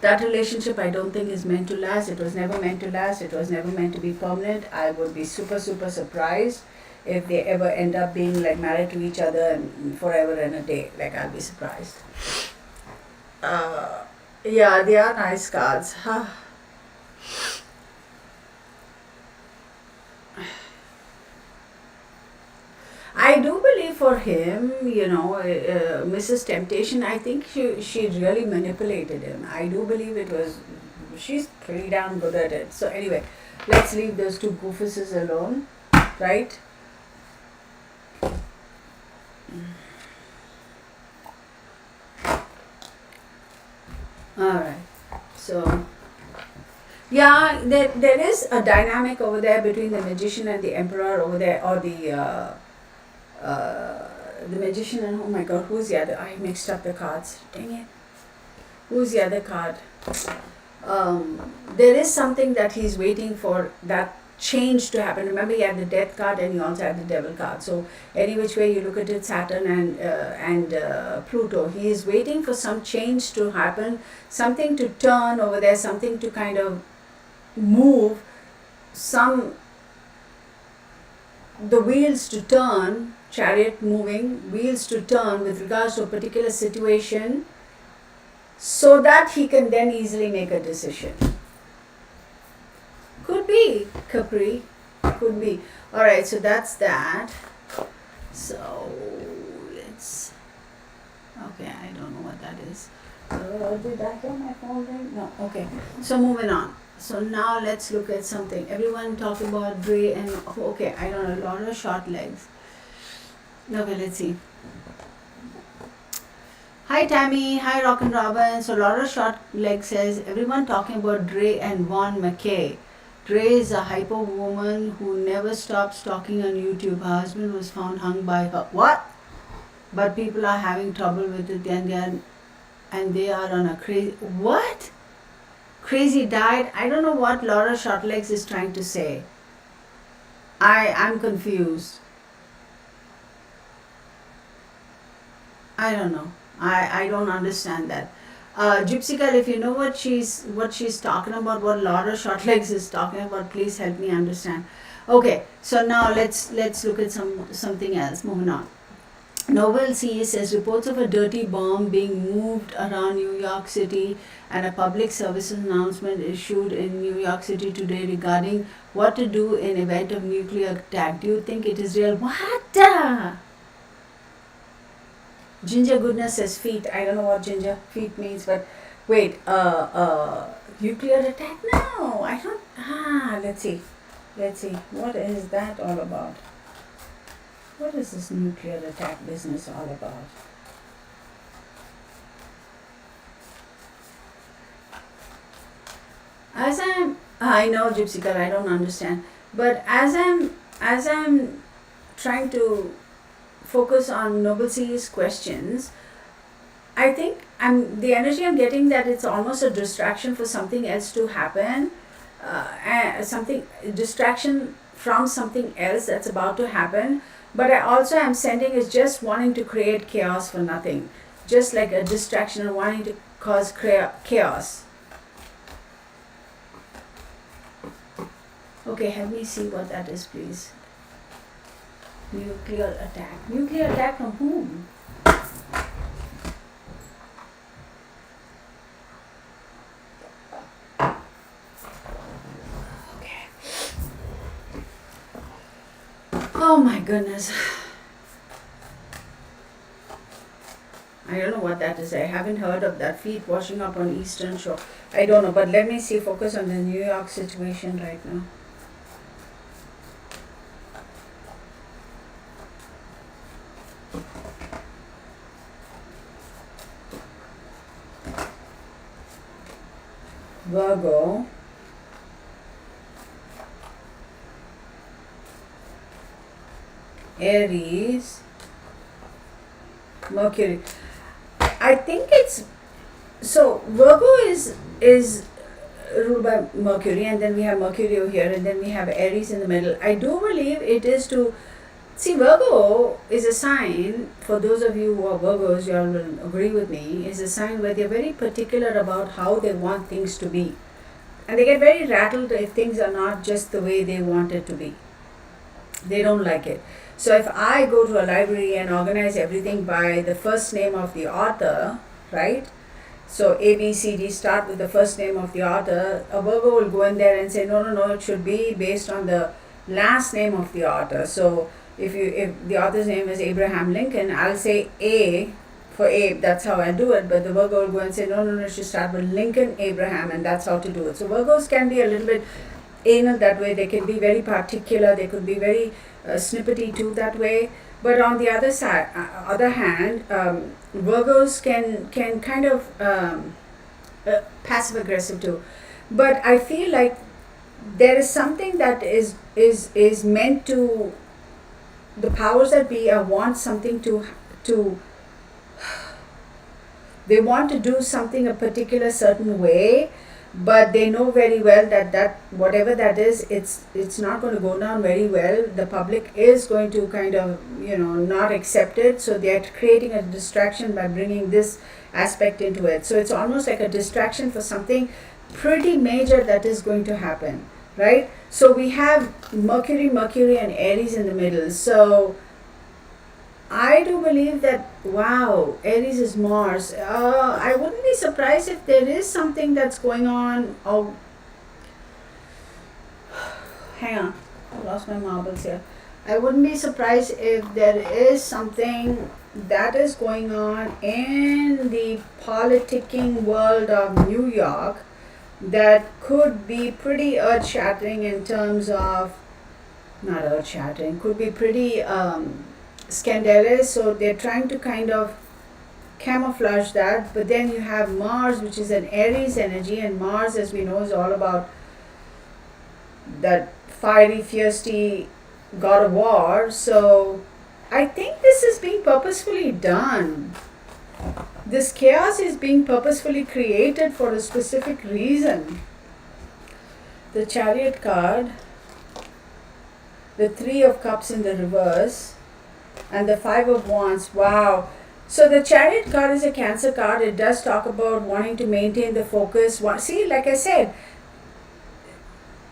that relationship I don't think is meant to last. It was never meant to last. It was never meant to be permanent. I would be super surprised if they ever end up being like married to each other and forever and a day. Like, I'll be surprised. Yeah, they are nice cards. I do believe for him, Mrs. Temptation, I think she really manipulated him. I do believe she's pretty damn good at it. So anyway, let's leave those two goofuses alone, right? Alright, so yeah, there is a dynamic over there between the magician and the emperor over there, or the magician and, oh my god, who's the other? I mixed up the cards. Dang it. Who's the other card? There is something that he's waiting for, that change to happen. Remember, he had the death card and he also had the devil card. So any which way you look at it, Saturn and Pluto, he is waiting for some change to happen, something to turn over there, something to kind of move, the wheels to turn, chariot moving, wheels to turn with regards to a particular situation, so that he can then easily make a decision. Could be, Capri. Could be. Alright, so that's that. So, let's... Okay, I don't know what that is. Did I hear my phone ring? No, okay. So, moving on. So, now let's look at something. Everyone talking about Dre and... Okay, I don't know, a lot of short legs. Okay, let's see. Hi Tammy, hi Rock and Robin. So Laura Shortleg says, everyone talking about Dre and Vaughn McKay. Dre is a hyper woman who never stops talking on YouTube. Her husband was found hung by her. What? But people are having trouble with it and they are on a crazy... What? Crazy diet? I don't know what Laura Shortlegs is trying to say. I'm confused. I don't know. I don't understand that. Gypsy Girl, if you know what she's talking about, what Laura Shortlegs is talking about, please help me understand. Okay, so now let's look at something else. Moving on. Novel C says reports of a dirty bomb being moved around New York City and a public services announcement issued in New York City today regarding what to do in event of nuclear attack. Do you think it is real? What? Ginger Goodness says feet. I don't know what ginger feet means, but wait, nuclear attack? No, I don't. Let's see. What is that all about? What is this nuclear attack business all about? I know Gypsy Girl, I don't understand, but as I'm trying to focus on Noble C's questions, I think the energy I'm getting that it's almost a distraction for something else to happen, distraction from something else that's about to happen. But I also am sending is just wanting to create chaos for nothing, just like a distraction and wanting to cause chaos. Okay, help me see what that is, please. Nuclear attack. Nuclear attack from whom? Okay. Oh my goodness. I don't know what that is. I haven't heard of that. Feet washing up on Eastern Shore. I don't know, but let me see. Focus on the New York situation right now. Virgo. Aries. Mercury. I think it's so Virgo is ruled by Mercury, and then we have Mercury over here, and then we have Aries in the middle. I do believe it is to see Virgo is a sign, for those of you who are Virgos, you all will agree with me, is a sign where they're very particular about how they want things to be. And they get very rattled if things are not just the way they want it to be. They don't like it. So if I go to a library and organize everything by the first name of the author, right? So A, B, C, D start with the first name of the author. A Virgo will go in there and say, no, it should be based on the last name of the author. So if the author's name is Abraham Lincoln, I'll say A for Abe. That's how I do it. But the Virgo will go and say, no, it should start with Lincoln Abraham, and that's how to do it. So Virgos can be a little bit anal that way. They can be very particular. They could be very snippety too that way. But on the other side, other hand, Virgos can kind of passive aggressive too. But I feel like there is something that is meant to, the powers that be want something to they want to do something a particular certain way, but they know very well that whatever that is, it's not going to go down very well. The public is going to kind of not accept it, so they are creating a distraction by bringing this aspect into it. So it's almost like a distraction for something pretty major that is going to happen, right? So we have Mercury and Aries in the middle. So I do believe that, wow, Aries is Mars. I wouldn't be surprised if there is something that's going on. Oh, hang on, I lost my marbles here. I wouldn't be surprised if there is something that is going on in the politicking world of New York that could be pretty earth-shattering in terms of, not earth-shattering, could be pretty scandalous. So they're trying to kind of camouflage that. But then you have Mars, which is an Aries energy, and Mars, as we know, is all about that fiery, fiercey god of war. So I think this is being purposefully done. This chaos is being purposefully created for a specific reason. The Chariot card, the Three of Cups in the reverse, and the Five of Wands. Wow. So the Chariot card is a Cancer card. It does talk about wanting to maintain the focus. See, like I said,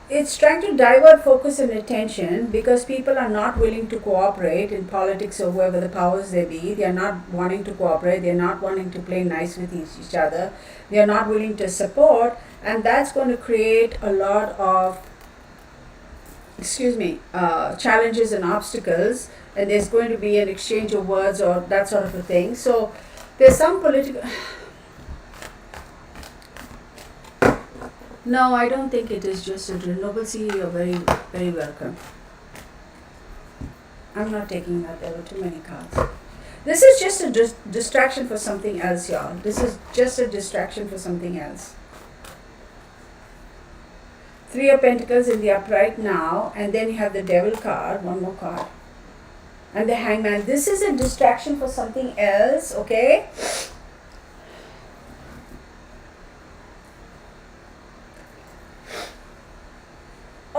it's trying to divert focus and attention because people are not willing to cooperate in politics or whoever the powers they be. They are not wanting to cooperate. They are not wanting to play nice with each other. They are not willing to support, and that's going to create a lot of challenges and obstacles, and there's going to be an exchange of words or that sort of a thing. So there's some political No, I don't think it is just a drill. Noble C, you're very, very welcome. I'm not taking that. There were too many cards. This is just a distraction for something else, y'all. This is just a distraction for something else. Three of Pentacles in the upright now, and then you have the Devil card, one more card. And the Hangman. This is a distraction for something else, okay?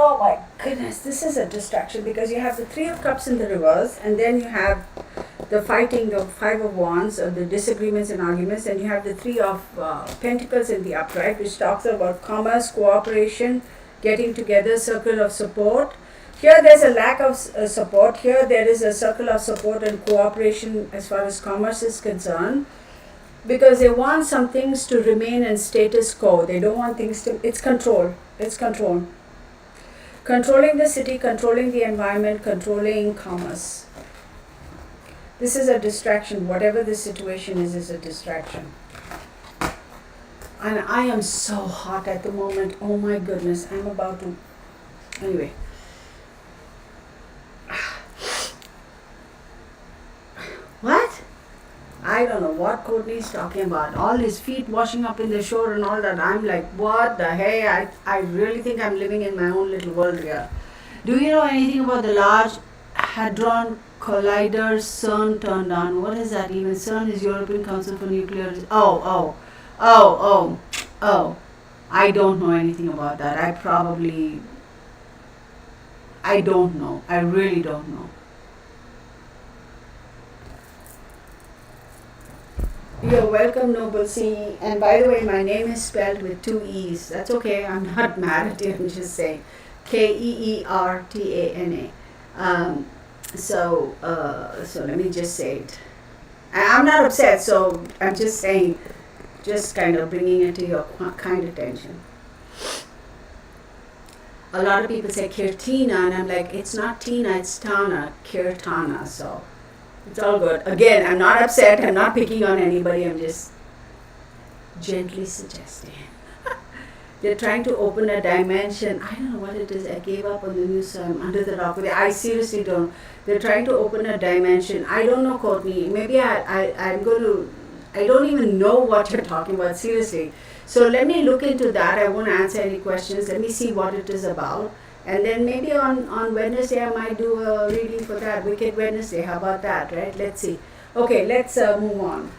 Oh my goodness, this is a distraction because you have the Three of Cups in the reverse, and then you have the fighting, the Five of Wands, the disagreements and arguments, and you have the Three of Pentacles in the upright, which talks about commerce, cooperation, getting together, circle of support. Here there's a lack of support. Here there is a circle of support and cooperation as far as commerce is concerned, because they want some things to remain in status quo. They don't want things to, it's control. It's control. Controlling the city, controlling the environment, controlling commerce. This is a distraction. Whatever the situation is a distraction. And I am so hot at the moment. Oh my goodness. I'm about to. Anyway. What? I don't know what Courtney's talking about. All his feet washing up in the shore and all that. I'm like, what the hey? I really think I'm living in my own little world here. Do you know anything about the Large Hadron Collider CERN turned on? What is that even? CERN is European Council for Nuclear... Oh. I don't know anything about that. I don't know. I really don't know. You're welcome, Noble C. And by the way, my name is spelled with 2 E's. That's okay. I'm not mad at you. I'm just saying. Keertana. So let me just say it. I'm not upset, so I'm just saying, just kind of bringing it to your kind attention. A lot of people say Kirtina, and I'm like, it's not Tina, it's Tana, Kirtana, so it's all good. Again, I'm not upset, I'm not picking on anybody, I'm just gently suggesting. They're trying to open a dimension. I don't know what it is. I gave up on the news, so I'm under the rock. I seriously don't. They're trying to open a dimension. I don't know, Courtney. Maybe I'm going to... I don't even know what you're talking about, seriously. So let me look into that. I won't answer any questions. Let me see what it is about. And then maybe on Wednesday, I might do a reading for that. Wicked Wednesday. How about that, right? Let's see. Okay, let's move on.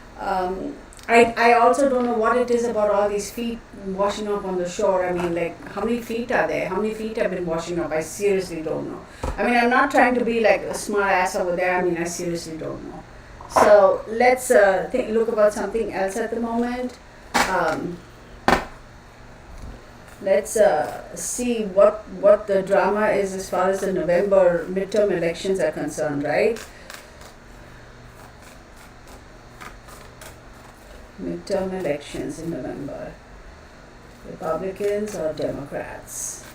I also don't know what it is about all these feet washing up on the shore. I mean, like, how many feet are there? How many feet have been washing up? I seriously don't know. I mean, I'm not trying to be like a smart ass over there. I mean, I seriously don't know. So let's look about something else at the moment. Let's see what the drama is as far as the November midterm elections are concerned, right? Midterm elections in November. Republicans or Democrats?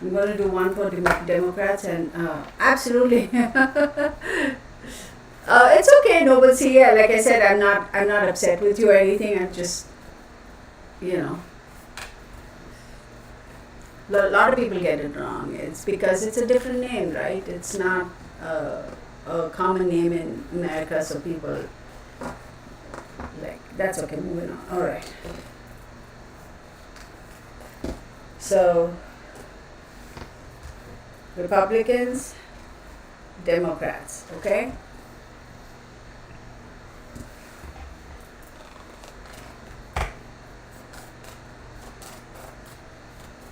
I'm going to do one for Democrats and absolutely. It's okay, Noble C. Yeah, like I said, I'm not upset with you or anything. I'm just, a lot of people get it wrong. It's because it's a different name, right? It's not a common name in America, so people that's okay. Moving on. All right. So Republicans, Democrats, okay?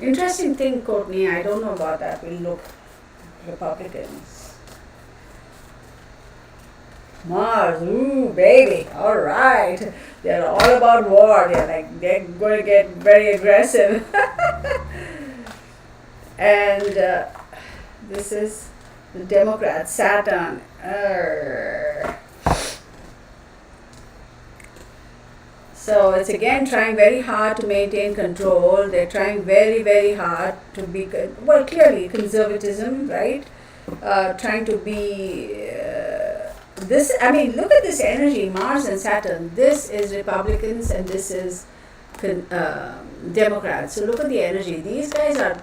Interesting thing, Courtney, I don't know about that. We'll look. Republicans. Mars, ooh, baby, all right. They're all about war. They're going to get very aggressive. And this is the Democrat, Saturn. So it's again trying very hard to maintain control. They're trying very, very hard to be, clearly conservatism, right? Trying to be, look at this energy, Mars and Saturn. This is Republicans and this is Democrats. So look at the energy. These guys are,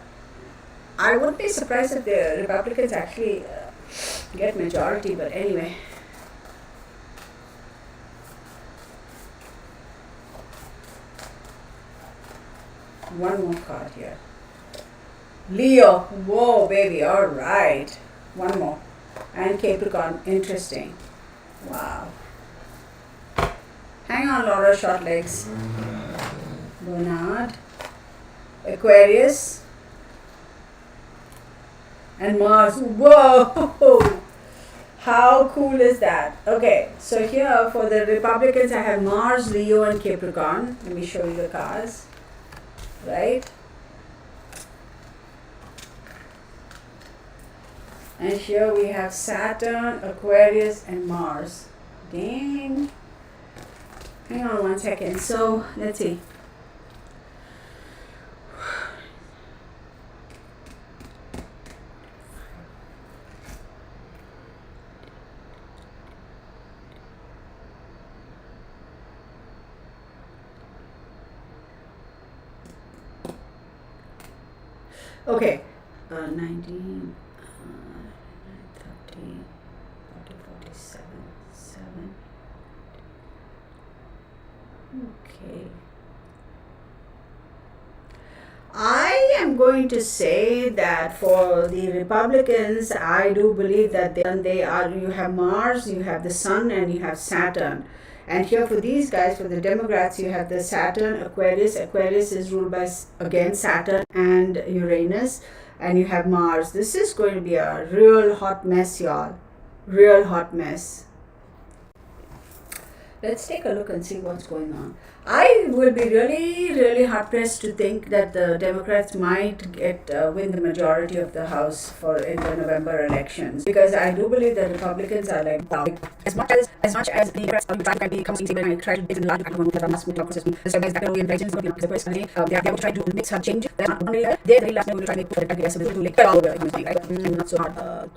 I wouldn't be surprised if the Republicans actually get majority, but anyway. One more card here. Leo. Whoa, baby. All right. One more. And Capricorn. Interesting. Wow. Hang on, Laura. Short legs. Bernard. Aquarius. and Mars. Whoa! How cool is that? Okay, so here for the Republicans, I have Mars, Leo, and Capricorn. Let me show you the cards, right? And here we have Saturn, Aquarius, and Mars. Dang. Hang on 1 second. So let's see. Okay. 19, 30, 40, 47, 7. Okay. I am going to say that for the Republicans, I do believe that they are. You have Mars, you have the Sun, and you have Saturn. And here for these guys, for the Democrats, you have the Saturn, Aquarius. Aquarius is ruled by again Saturn and Uranus, and you have Mars. This is going to be a real hot mess, y'all. Real hot mess. Let's take a look and see what's going on. I will be really, really hard pressed to think that the Democrats might get win the majority of the House for in the November elections, because I do believe the Republicans are like as much as the Democrats are trying to become stable and try to base in large people who have mass system. The guys back in elections going to be the question. They are trying to make some change. They're not really they're very last going to try to make it against the like all over right? Not so hard.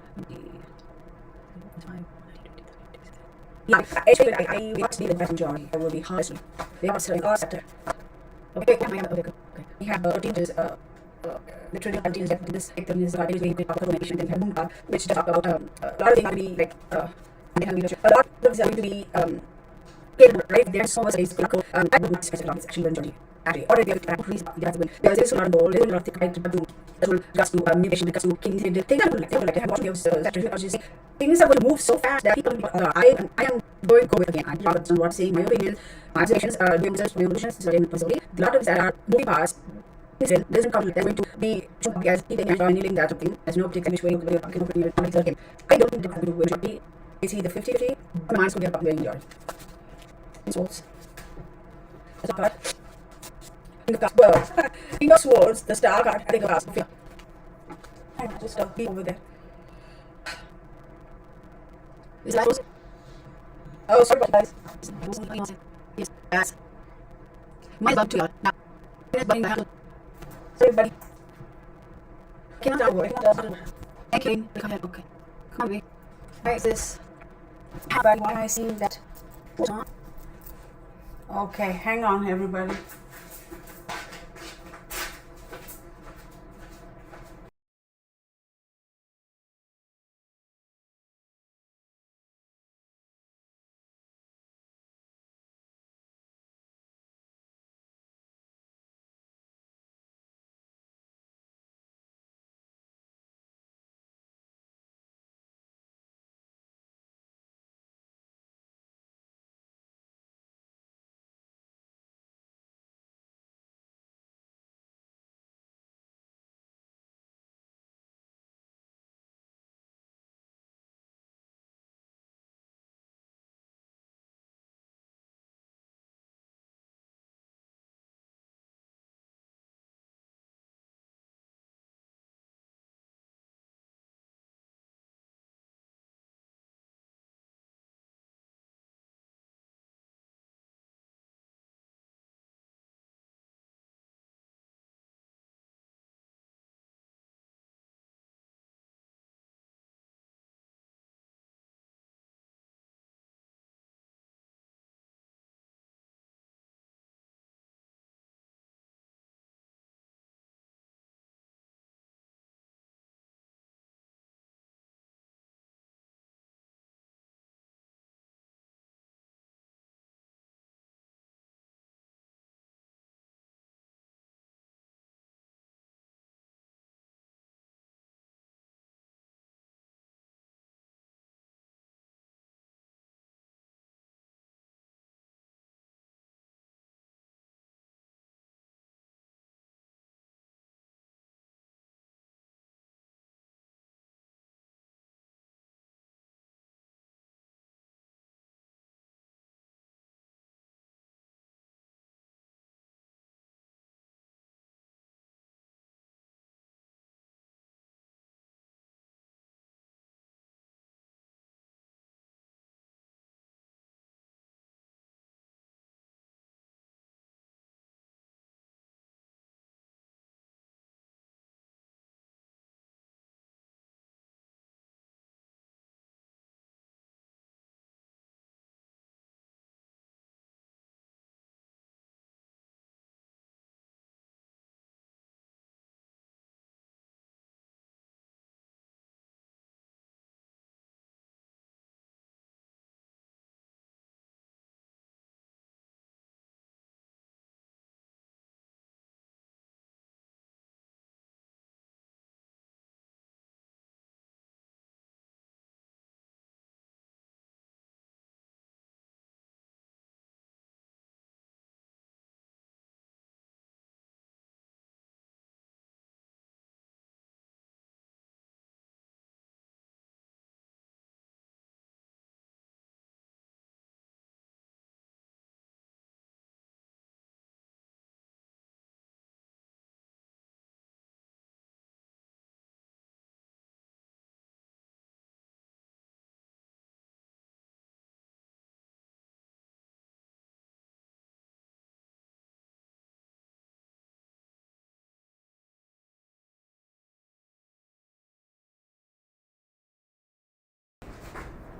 Yeah, actually, I watched the vast majority. I will be honest. They are selling all sector. Okay, okay. We have changes. Literally continues that this sector is is very good powerful nation. Then we have Moon, which talk about a lot of things are to be like a lot of things are going to be right? There's so much is political. I would specific on this actually majority. Actually, already we have increased the other there's a lot of goal. There's a lot of things to do. Just to mitigation, just to king things are like have watching those things are going to move so fast that people I am going to go with again. I'm not what saying my opinion, my observations, doing research, my evolutions, so personally, a lot of things that are moving past. Listen, doesn't come there's going to be as eating and kneeling that something. There's no particular which way you're talking about your game. I don't think that's going to be. Is he the 50-50? Mine's going to be about enjoy. Swords. That's a card. King of Cups. Well, King of Swords, the star card. I think of us. Hang on, just be over there. Is that close? Oh, sorry about guys. Yes, yes. Mine's about to now. It's butting the handle. Sorry, everybody. Cannot down worry. Okay, come ahead. Okay. Come on, baby. Why is this? Why am I seeing that? Okay, hang on, everybody.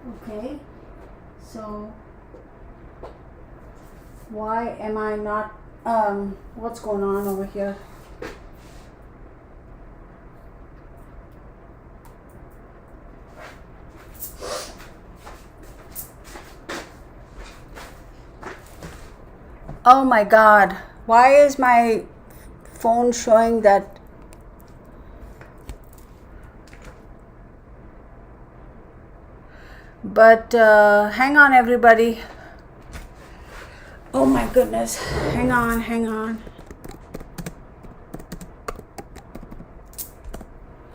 Okay, so why am I not, what's going on over here? Oh my God, why is my phone showing that? But hang on, everybody. Oh my goodness, hang on.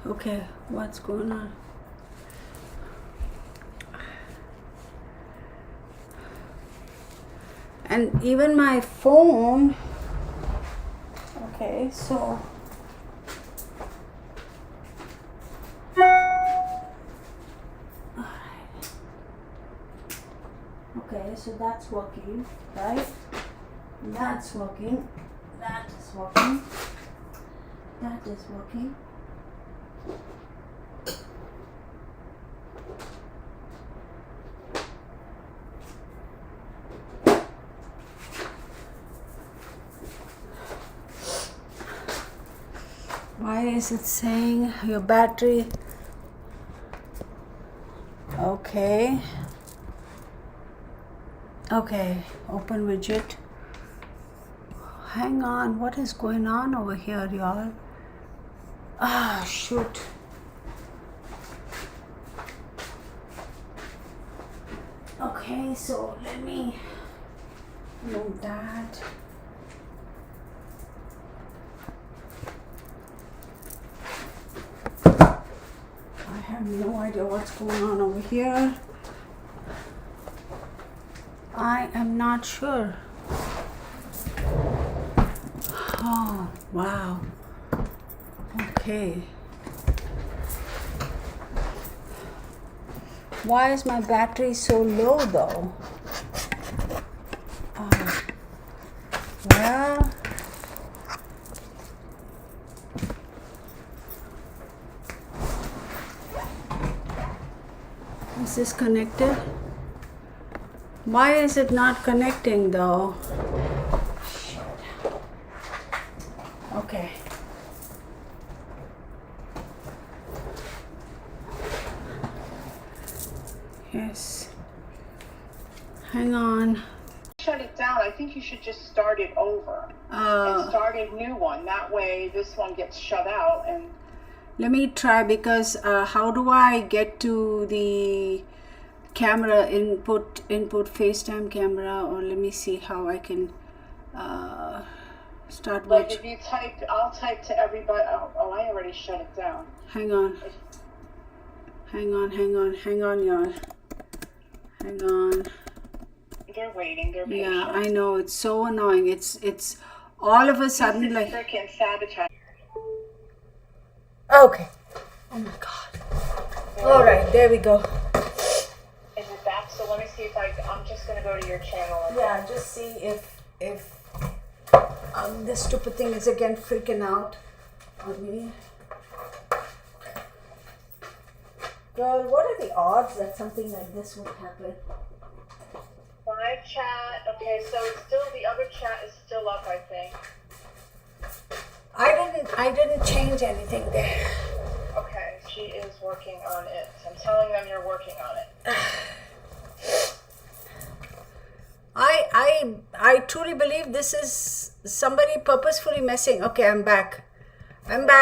Okay, what's going on? And even my phone. Okay, so okay, so that's working, right? That's working. That is working. That is working. Why is it saying your battery? Okay. Okay, open widget. Hang on, what is going on over here, y'all? Ah, shoot. Okay, so let me move that. I have no idea what's going on over here. I am not sure. Oh, wow. Okay. Why is my battery so low though? Well, is this connected? Why is it not connecting though? Okay. Yes. Hang on. Shut it down. I think you should just start it over and start a new one. That way this one gets shut out. And let me try, because how do I get to the camera input FaceTime camera? Or let me see how I can start like with. if you type, I'll type to everybody. Oh, I already shut it down. Hang on, y'all. Hang on. They're waiting. They're patient. Yeah, I know, it's so annoying. It's all of a sudden This is like. freaking sabotage. Okay. Oh my God. All right, there we go. Is it back? So let me see if I'm just gonna go to your channel. And Yeah, just see if this stupid thing is again freaking out on me. Girl, what are the odds that something like this would happen? live chat. Okay, so it's still, the other chat is still up, I think. I didn't change anything there. Okay, she is working on it. I'm telling them you're working on it. I truly believe this is somebody purposefully messing. Okay, I'm back. Okay,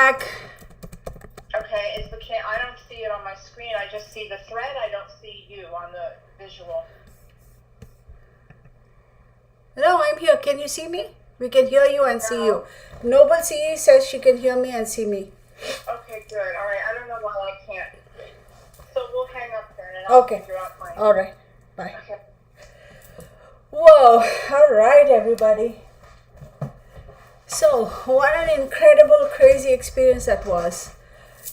I don't see it on my screen. I just see the thread. I don't see you on the visual. No, I'm here. Can you see me? We can hear you and see you. Noble CE says she can hear me and see me. Okay, good. All right. I don't know why I can't. So we'll hang up then and I'll figure out mine. All right. Bye. Okay. Whoa. All right, everybody. So, what an incredible, crazy experience that was.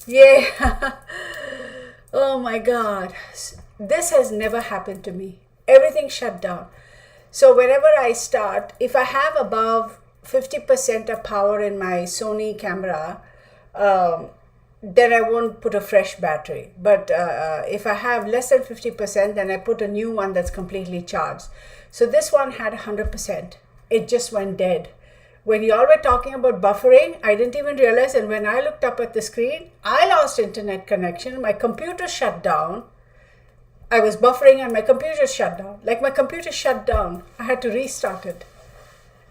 Yeah. Oh my God. This has never happened to me. Everything shut down. So whenever I start, if I have above 50% of power in my Sony camera, then I won't put a fresh battery. But if I have less than 50%, then I put a new one that's completely charged. So this one had 100%. It just went dead. When y'all were talking about buffering, I didn't even realize. And when I looked up at the screen, I lost internet connection. My computer shut down. I was buffering and my computer shut down. Like my computer shut down. I had to restart it.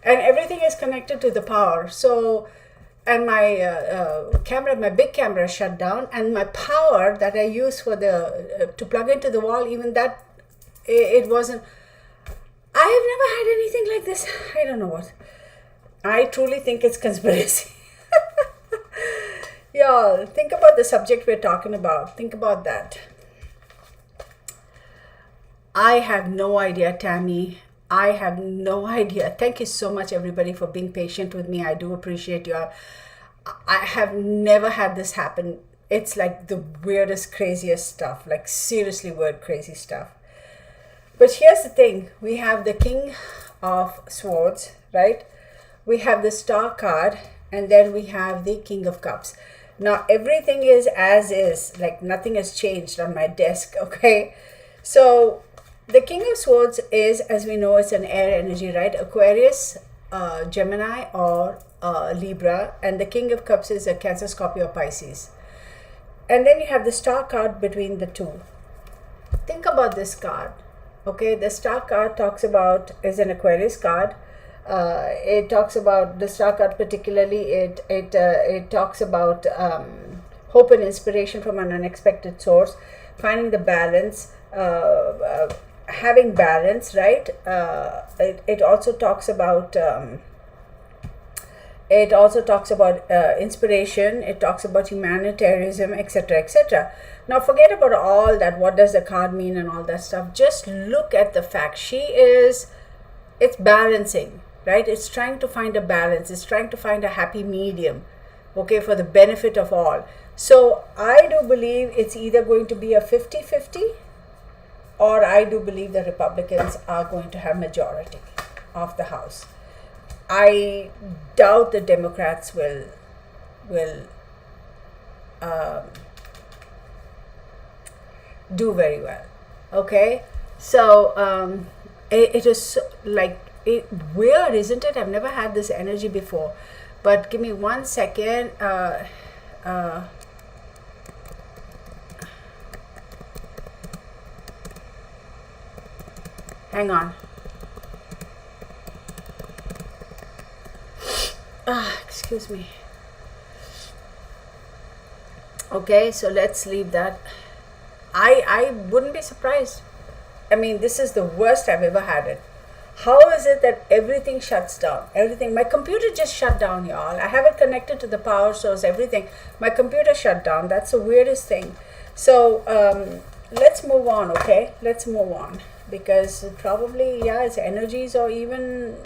And everything is connected to the power. So, and my camera, my big camera shut down. And my power that I use for the, to plug into the wall, even that, it wasn't. I have never had anything like this. I don't know what. I truly think it's conspiracy. Y'all, think about the subject we're talking about. Think about that. I have no idea, Tammy. I have no idea. Thank you so much, everybody, for being patient with me. I do appreciate you all. I have never had this happen. It's like the weirdest, craziest stuff. Like seriously weird, crazy stuff. But here's the thing. We have the King of Swords, right? We have the Star card, and then we have the King of Cups. Now, everything is as is, like nothing has changed on my desk, okay? So, the King of Swords is, as we know, it's an air energy, right? Aquarius, Gemini, or Libra. And the King of Cups is a Cancer, Scorpio, Pisces. And then you have the Star card between the two. Think about this card, okay? The Star card talks about, is an Aquarius card. It talks about the Star card particularly. It talks about hope and inspiration from an unexpected source, finding the balance, having balance, right? It also talks about inspiration. It talks about humanitarianism, etc., etc. Now forget about all that. What does the card mean and all that stuff? Just look at the fact. It's balancing. Right? It's trying to find a balance. It's trying to find a happy medium, okay, for the benefit of all. So I do believe it's either going to be a 50-50, or I do believe the Republicans are going to have majority of the House. I doubt the Democrats will do very well. Okay? So it is so, like, weird, isn't it? I've never had this energy before. But give me 1 second. Hang on. Excuse me. Okay, so let's leave that. I wouldn't be surprised. I mean, this is the worst I've ever had it. How is it that everything shuts down? Everything. My computer just shut down, y'all. I have it connected to the power source, everything. My computer shut down. That's the weirdest thing. So let's move on, okay? Let's move on. Because probably, yeah, it's energies, or even,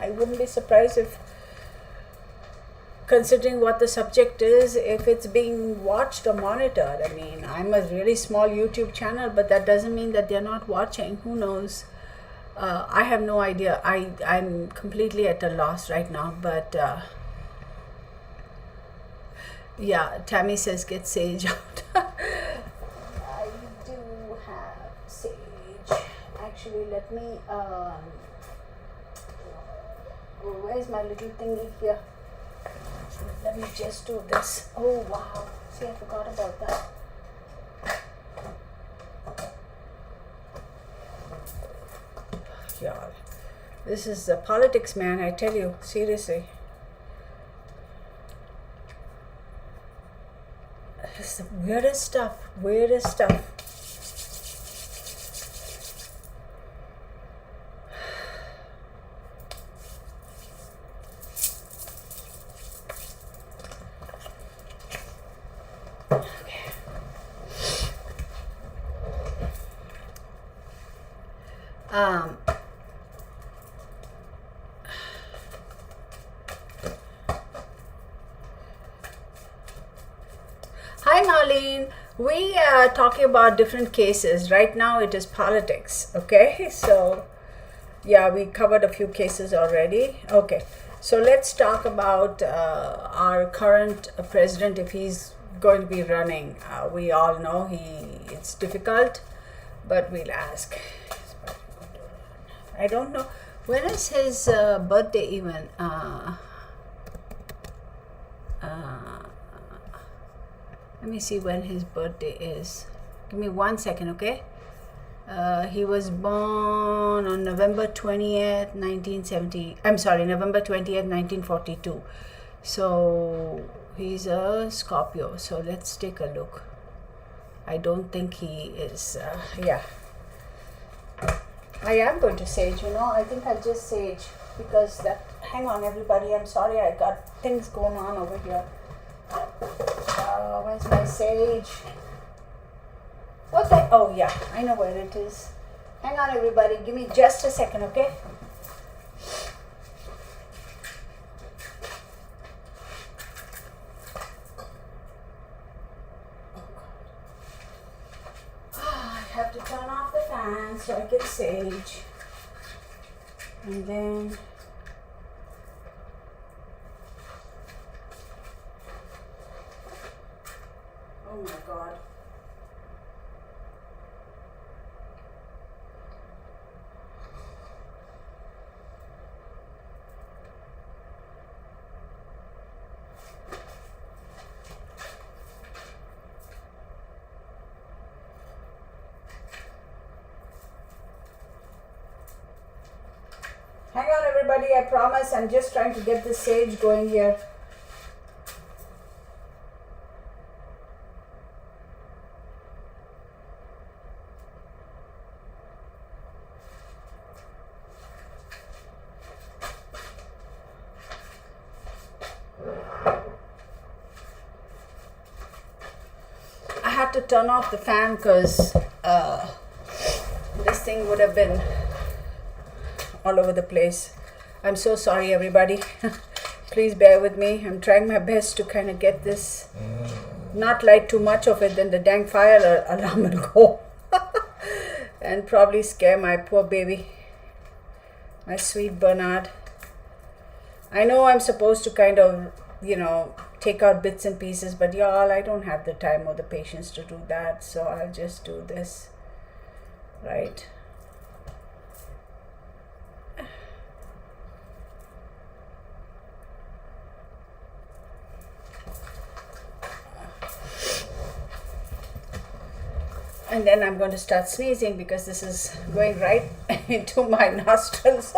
I wouldn't be surprised if, considering what the subject is, if it's being watched or monitored. I mean, I'm a really small YouTube channel, but that doesn't mean that they're not watching. Who knows? I have no idea. I'm completely at a loss right now, but yeah, Tammy says get sage out. I do have sage. Actually, let me, where's my little thingy here? Let me just do this. Oh, wow. See, I forgot about that. Y'all, this is the politics, man. I tell you, seriously. It's the weirdest stuff. Weirdest stuff. Hi, Marlene. We are talking about different cases. Right now it is politics. Okay, so yeah, we covered a few cases already. Okay, so let's talk about our current president, if he's going to be running. We all know it's difficult, but we'll ask. I don't know. When is his birthday even? Let me see when his birthday is. Give me 1 second, okay? He was born on November 20th, 1970. I'm sorry, November 20th, 1942. So he's a Scorpio. So let's take a look. I don't think he is. Yeah. I am going to sage, I think I'll just sage because that. Hang on, everybody. I'm sorry, I got things going on over here. Where's my sage? What the? Oh, yeah, I know where it is. Hang on, everybody. Give me just a second, okay? I have to turn off the fan so I can sage. And then oh my God. Hang on, everybody. I promise I'm just trying to get the sage going here. I had to turn off the fan because this thing would have been all over the place. I'm so sorry, everybody. Please bear with me. I'm trying my best to kind of get this, not light too much of it, then the dang fire alarm will go and probably scare my poor baby, my sweet Bernard. I know I'm supposed to kind of, take out bits and pieces, but y'all, I don't have the time or the patience to do that, so I'll just do this, right? And then I'm going to start sneezing because this is going right into my nostrils.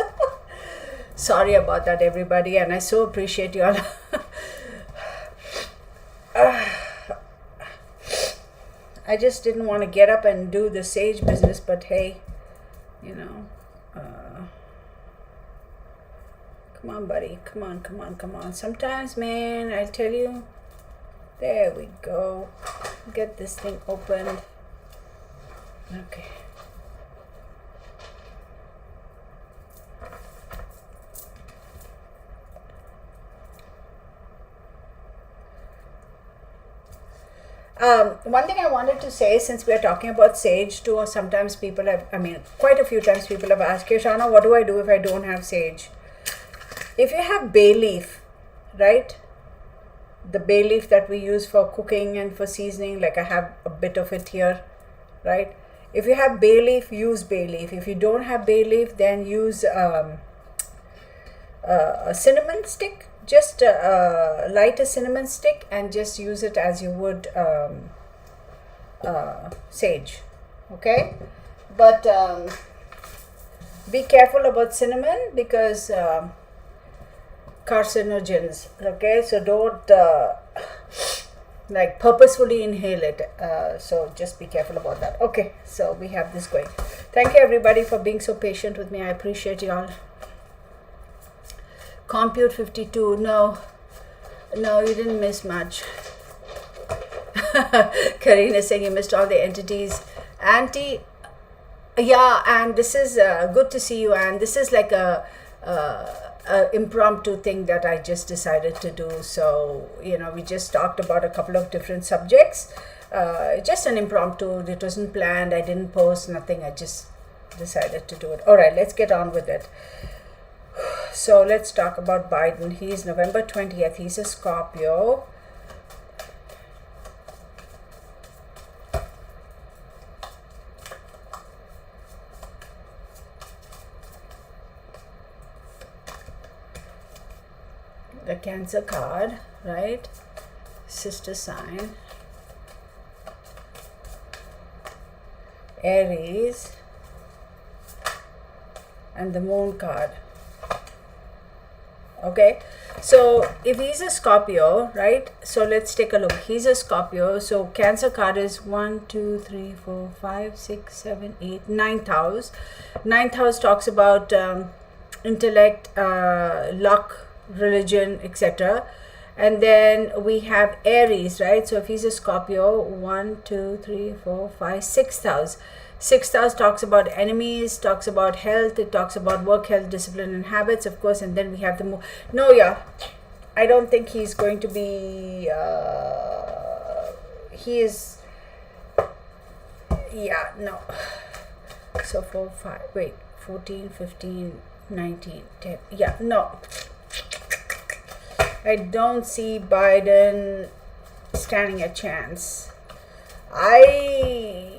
Sorry about that, everybody, and I so appreciate you all. I just didn't want to get up and do the sage business, but hey, come on, buddy. Come on. Sometimes, man, I'll tell you. There we go. Get this thing opened. Okay. One thing I wanted to say, since we are talking about sage too, or sometimes people have, quite a few times people have asked, Shana, what do I do if I don't have sage? If you have bay leaf, right? The bay leaf that we use for cooking and for seasoning, like I have a bit of it here, right? If you have bay leaf, use bay leaf. If you don't have bay leaf, then use a cinnamon stick. Just light a cinnamon stick and just use it as you would sage, okay? But be careful about cinnamon because carcinogens, okay? So don't purposefully inhale it. So just be careful about that. Okay, so we have this going. Thank you, everybody, for being so patient with me. I appreciate you all. Compute 52. No, you didn't miss much. Karina is saying you missed all the entities. Auntie, yeah, and this is good to see you. And this is like a impromptu thing that I just decided to do. So, we just talked about a couple of different subjects. Just an impromptu. It wasn't planned. I didn't post nothing. I just decided to do it. All right, let's get on with it. So let's talk about Biden. He's November 20th. He's a Scorpio. the Cancer card, right? Sister sign. Aries. And the Moon card. Okay, so if he's a Scorpio, right? So let's take a look. He's a Scorpio. So Cancer card is 1, 2, 3, 4, 5, 6, 7, 8, 9th house. 9th house talks about intellect, luck, religion, etc. And then we have Aries, right? So if he's a Scorpio, 1, 2, 3, 4, 5, 6th house. 6th house talks about enemies, talks about health, it talks about work, health, discipline, and habits, of course. And then we have the no, yeah, I don't think he's going to be. He is. Yeah, no. So 4, 5. Wait, 14, 15, 19, 10. Yeah, no. I don't see Biden standing a chance. I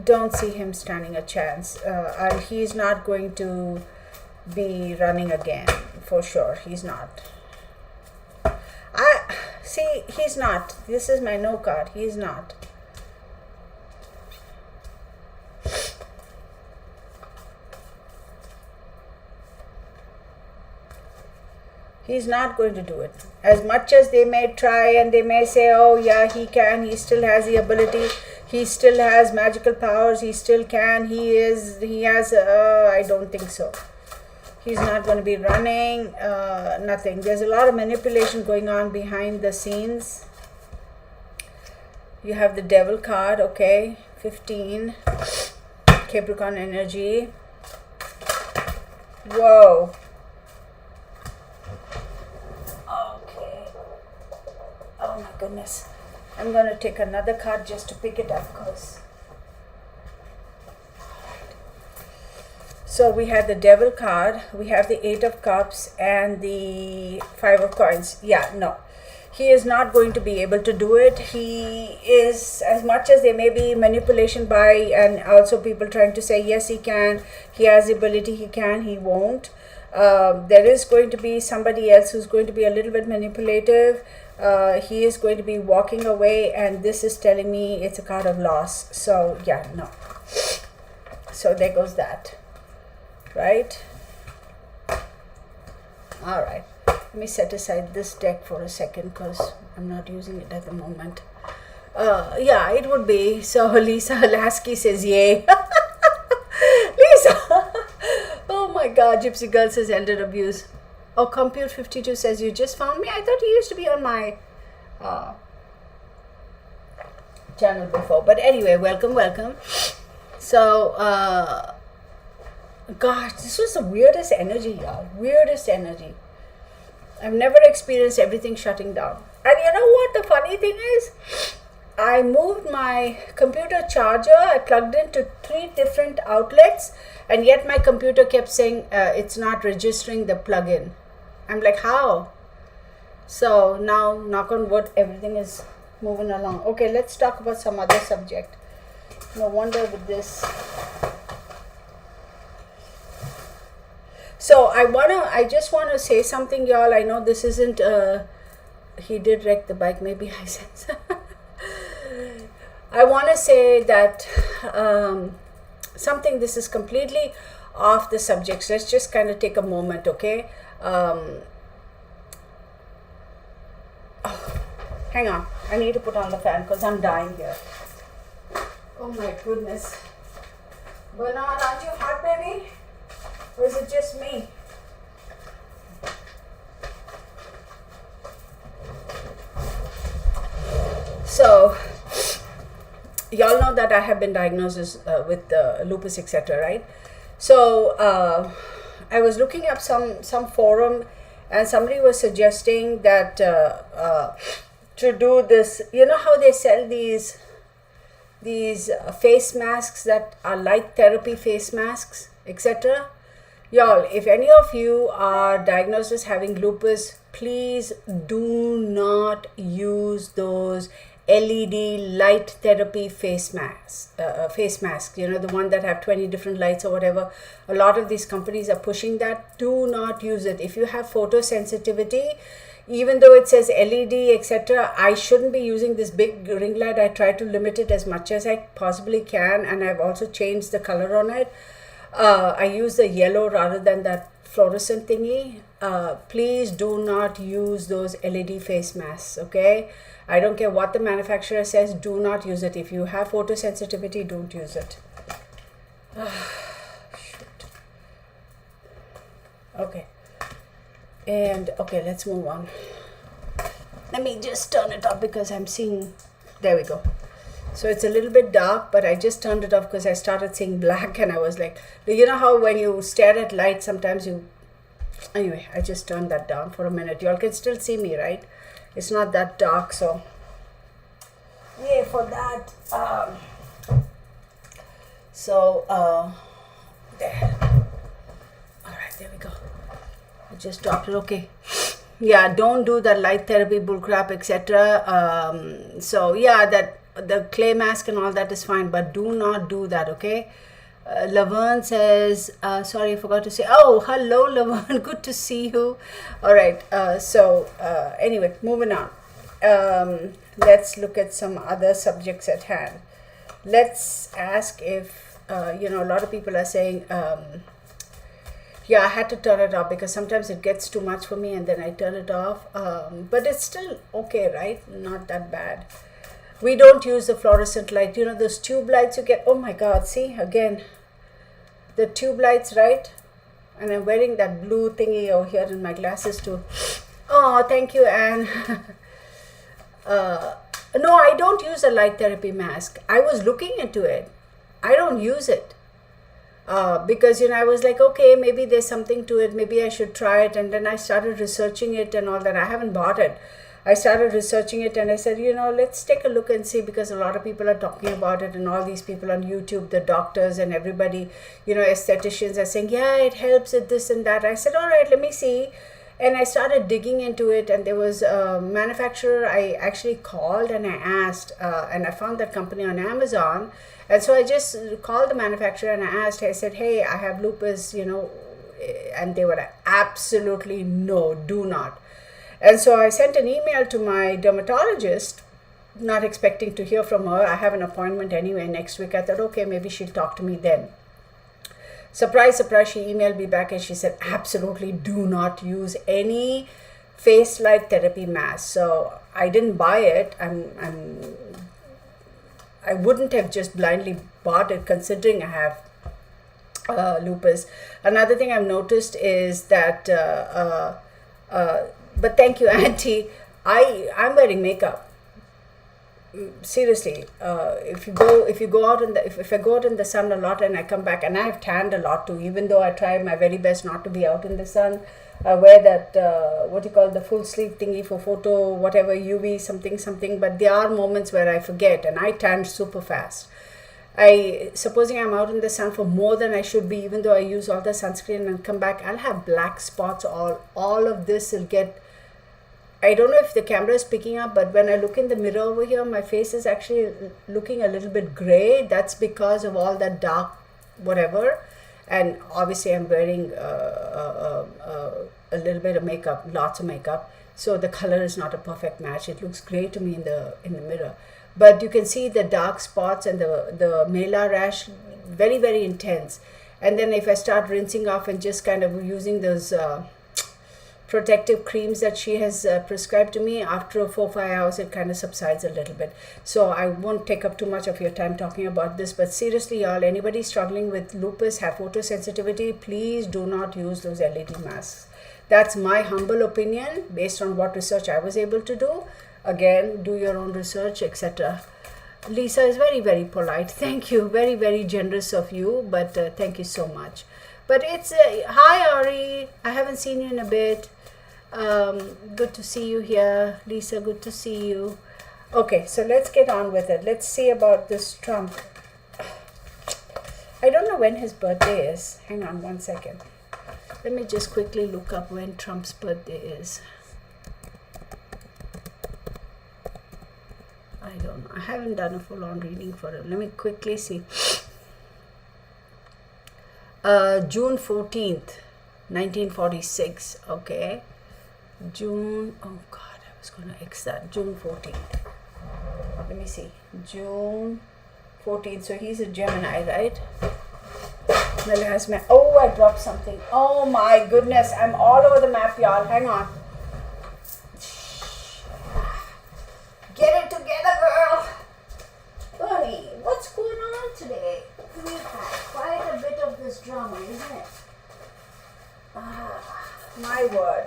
don't see him standing a chance, and he's not going to be running again for sure. He's not. He's not. This is my no card. He's not. He's not going to do it. As much as they may try and they may say, oh yeah, he can, he still has the ability, he still has magical powers, he still can, he has, I don't think so. He's not going to be running, nothing. There's a lot of manipulation going on behind the scenes. You have the Devil card, okay, 15, Capricorn energy. Whoa. Oh my goodness. I'm going to take another card just to pick it up because. So we have the Devil card, we have the 8 of Cups and the 5 of Coins. Yeah, no. He is not going to be able to do it. He is, as much as there may be manipulation by, and also people trying to say, yes, he can, he has the ability, he can, he won't. There is going to be somebody else who's going to be a little bit manipulative. He is going to be walking away, and this is telling me it's a card of loss. So yeah, no. So there goes that, right? All right, let me set aside this deck for a second because I'm not using it at the moment. Yeah, it would be. So Lisa Lasky says yay. Lisa. Oh my God, Gypsy Girl says elder abuse. Oh, Compute 52 says you just found me. I thought you used to be on my channel before. But anyway, welcome. So, gosh, this was the weirdest energy, y'all. Weirdest energy. I've never experienced everything shutting down. And you know what the funny thing is? I moved my computer charger. I plugged into 3 different outlets, and yet my computer kept saying it's not registering the plug-in. I'm like, how? So now, knock on wood, everything is moving along. Okay, let's talk about some other subject. No wonder with this. So I just wanna say something, y'all. I know this isn't. He did wreck the bike. Maybe I said. I want to say that something. This is completely off the subject. So let's just kind of take a moment, okay? Oh, hang on. I need to put on the fan because I'm dying here. Oh my goodness. Bernard, aren't you hot, baby? Or is it just me? So, y'all know that I have been diagnosed with lupus, etc., right? So, I was looking up some forum, and somebody was suggesting that to do this. You know how they sell these face masks that are light therapy face masks, etc. Y'all, if any of you are diagnosed as having lupus, please do not use those LED light therapy face mask, you know, the one that have 20 different lights or whatever. A lot of these companies are pushing that. Do not use it. If you have photosensitivity, even though it says LED, etc., I shouldn't be using this big ring light. I try to limit it as much as I possibly can, and I've also changed the color on it. I use the yellow rather than that fluorescent thingy. Please do not use those LED face masks, okay? I don't care what the manufacturer says, do not use it. If you have photosensitivity, don't use it. Shoot. Okay. And okay, let's move on. Let me just turn it off because I'm seeing, there we go. So it's a little bit dark, but I just turned it off because I started seeing black, and I was like, you know how when you stare at light, sometimes you, anyway, I just turned that down for a minute. You all can still see me, right? It's not that dark, so yay for that. There. All right, there we go. I just dropped it. Okay. Yeah, don't do that light therapy bullcrap, etc. So yeah, that the clay mask and all that is fine, but do not do that, okay? Laverne says, sorry, I forgot to say, oh, hello, Laverne, good to see you. All right, anyway, moving on. Let's look at some other subjects at hand. Let's ask if, you know, a lot of people are saying, yeah, I had to turn it off because sometimes it gets too much for me and then I turn it off. But it's still okay, right? Not that bad. We don't use the fluorescent light. You know, those tube lights you get. Oh my God, see, again, the tube lights, right? And I'm wearing that blue thingy over here in my glasses too. Oh, thank you, Anne. No, I don't use a light therapy mask. I was looking into it. I don't use it. Because, you know, I was like, okay, maybe there's something to it. Maybe I should try it. And then I started researching it and all that. I haven't bought it. I started researching it and I said, you know, let's take a look and see, because a lot of people are talking about it, and all these people on YouTube, the doctors and everybody, you know, aestheticians are saying, yeah, it helps it, this and that. I said, all right, let me see. And I started digging into it, and there was a manufacturer I actually called and I asked, and I found that company on Amazon. And so I just called the manufacturer and I asked, I said, hey, I have lupus, you know, and they were like, absolutely no, do not. And so I sent an email to my dermatologist, not expecting to hear from her. I have an appointment anyway next week. I thought, okay, maybe she'll talk to me then. Surprise, surprise, she emailed me back and she said, absolutely do not use any face light therapy mask. So I didn't buy it. I wouldn't have just blindly bought it considering I have lupus. Another thing I've noticed is that but thank you, Auntie. I'm wearing makeup. Seriously, if you go out in the if I go out in the sun a lot and I come back, and I have tanned a lot too, even though I try my very best not to be out in the sun. I wear that what you call the full sleeve thingy for photo, whatever, UV something. But there are moments where I forget and I tan super fast. Supposing I'm out in the sun for more than I should be, even though I use all the sunscreen and come back, I'll have black spots. All of this will get. I don't know if the camera is picking up, but when I look in the mirror over here, my face is actually looking a little bit gray. That's because of all that dark whatever. And obviously I'm wearing a little bit of makeup, lots of makeup. So the color is not a perfect match. It looks gray to me in the mirror. But you can see the dark spots and the malar rash, very, very intense. And then if I start rinsing off and just kind of using those protective creams that she has prescribed to me, after 4-5 hours it kind of subsides a little bit. So I won't take up too much of your time talking about this, but seriously y'all, anybody struggling with lupus, have photosensitivity, please do not use those LED masks. That's my humble opinion based on what research I was able to do. Again, do your own research, etc. Lisa is very, very polite. Thank you. Very, very generous of you, but thank you so much. But it's hi Ari, I haven't seen you in a bit. Good to see you here. Lisa, good to see you. Okay, so let's get on with it. Let's see about this Trump. I don't know when his birthday is. Hang on one second. Let me just quickly look up when Trump's birthday is. I haven't done a full-on reading for him. Let me quickly see. June 14th, 1946. Okay. June, oh God, I was going to X that. June 14th. Let me see. June 14th. So he's a Gemini, right? Oh, I dropped something. Oh my goodness. I'm all over the map, y'all. Hang on. Get it together, girl. Bunny, what's going on today? We've had quite a bit of this drama, isn't it? My word.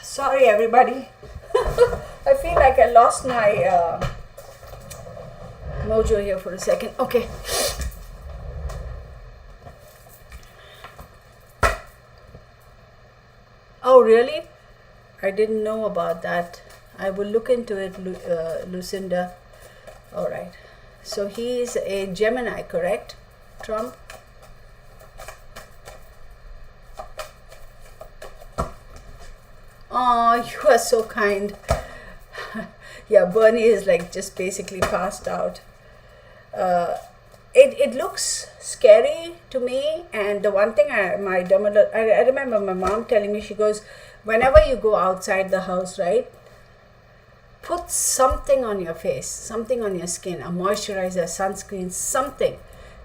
Sorry, everybody. I feel like I lost my mojo here for a second. Okay. Oh, really? I didn't know about that. I will look into it, Lucinda. All right. So he is a Gemini, correct? Trump? Oh, you are so kind. Yeah, Bernie is like just basically passed out. It looks scary to me, and the one thing I remember my mom telling me, she goes, whenever you go outside the house, right, put something on your face, something on your skin, a moisturizer, sunscreen, something.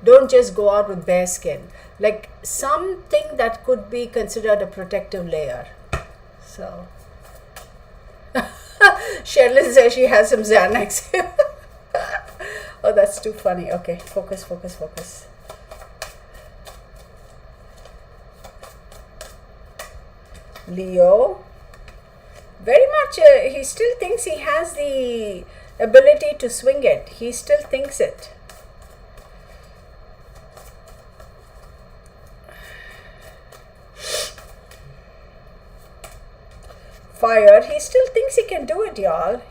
Don't just go out with bare skin, like something that could be considered a protective layer. So Sherilyn says she has some Xanax. Oh, that's too funny. Okay, focus. Leo, very much, he still thinks he has the ability to swing it. He still thinks it. Fire, he still thinks he can do it, y'all.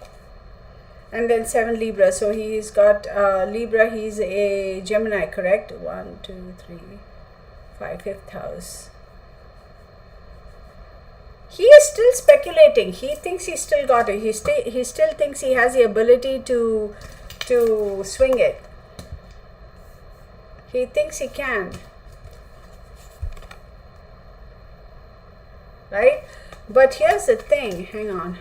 And then 7 Libra, so he's got Libra, he's a Gemini, correct? 1, 2, 3, 5, 5th house. He is still speculating. He thinks he still got it. He still thinks he has the ability to swing it. He thinks he can. Right? But here's the thing. Hang on.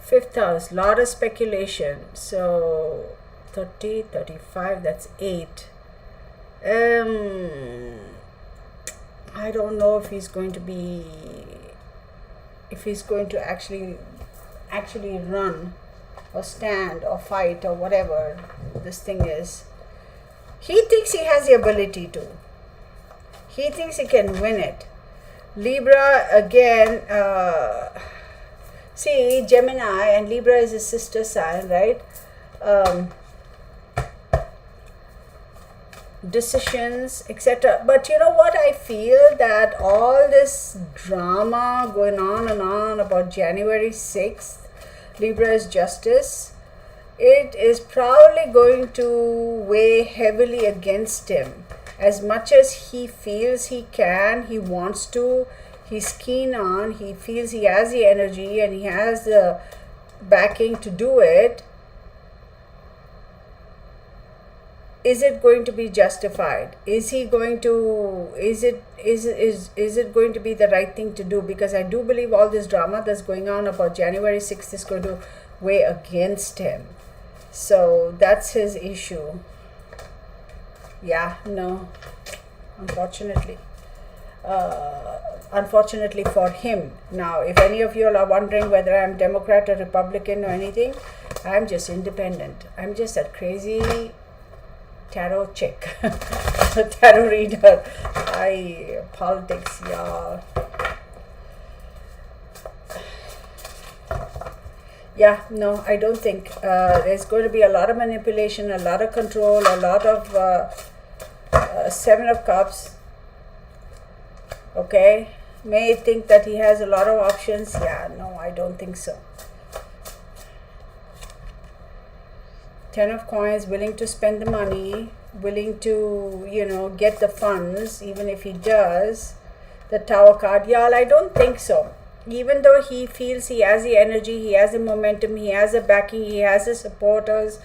5th house, lot of speculation. So 30, 35, that's 8. I don't know if he's going to actually run or stand or fight or whatever this thing is. He thinks he has the ability to. He thinks he can win it. Libra, again, see, Gemini and Libra is a sister sign, right? Decisions, etc. But you know what, I feel that all this drama going on and on about January 6th, Libra is justice, it is probably going to weigh heavily against him. As much as he feels he can, he wants to, he's keen on, he feels he has the energy and he has the backing to do it. Is it going to be justified? Is it going to be the right thing to do? Because I do believe all this drama that's going on about January 6th is going to weigh against him. So that's his issue. Yeah, no, unfortunately for him. Now, if any of you all are wondering whether I'm Democrat or Republican or anything, I'm just independent. I'm just a crazy tarot chick, tarot reader. Politics, y'all. Yeah, no, I don't think there's going to be a lot of manipulation, a lot of control, a lot of 7 of Cups. Okay, may think that he has a lot of options. Yeah, no, I don't think so. 10 of Coins, willing to spend the money, willing to, get the funds, even if he does. the Tower card. Y'all, I don't think so. Even though he feels he has the energy, he has the momentum, he has the backing, he has the supporters,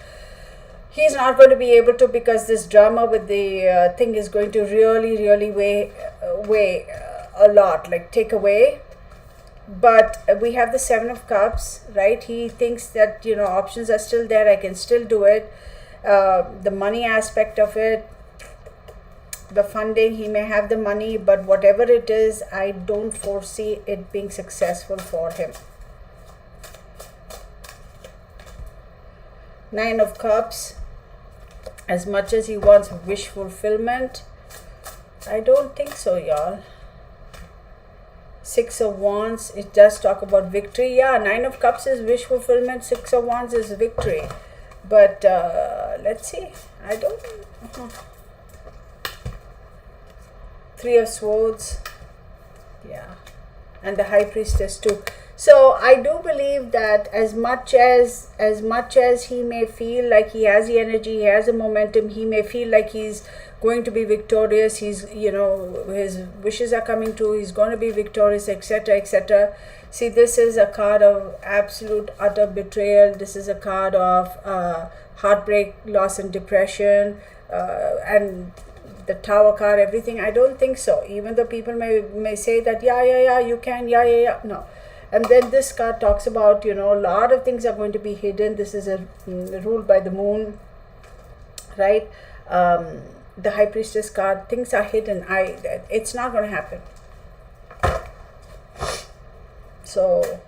he's not going to be able to, because this drama with the thing is going to really weigh a lot, like take away. But we have the Seven of Cups, right? He thinks that, options are still there, I can still do it. The money aspect of it, the funding, he may have the money, but whatever it is, I don't foresee it being successful for him. Nine of Cups, as much as he wants wish fulfillment, I don't think so, y'all. Six of Wands, it does talk about victory. Yeah, Nine of Cups is wish fulfillment, Six of Wands is victory. But let's see, I don't Three of Swords, yeah, and the High Priestess too. So I do believe that as much as he may feel like he has the energy, he has the momentum, he may feel like he's going to be victorious, he's, his wishes are coming true, he's going to be victorious, etc., etc. See, this is a card of absolute utter betrayal. This is a card of heartbreak, loss, and depression, and the Tower card, everything. I don't think so. Even though people may say that, yeah, you can, yeah, no. And then this card talks about, a lot of things are going to be hidden. This is ruled by the moon, right? The High Priestess card, things are hidden. It's not going to happen. So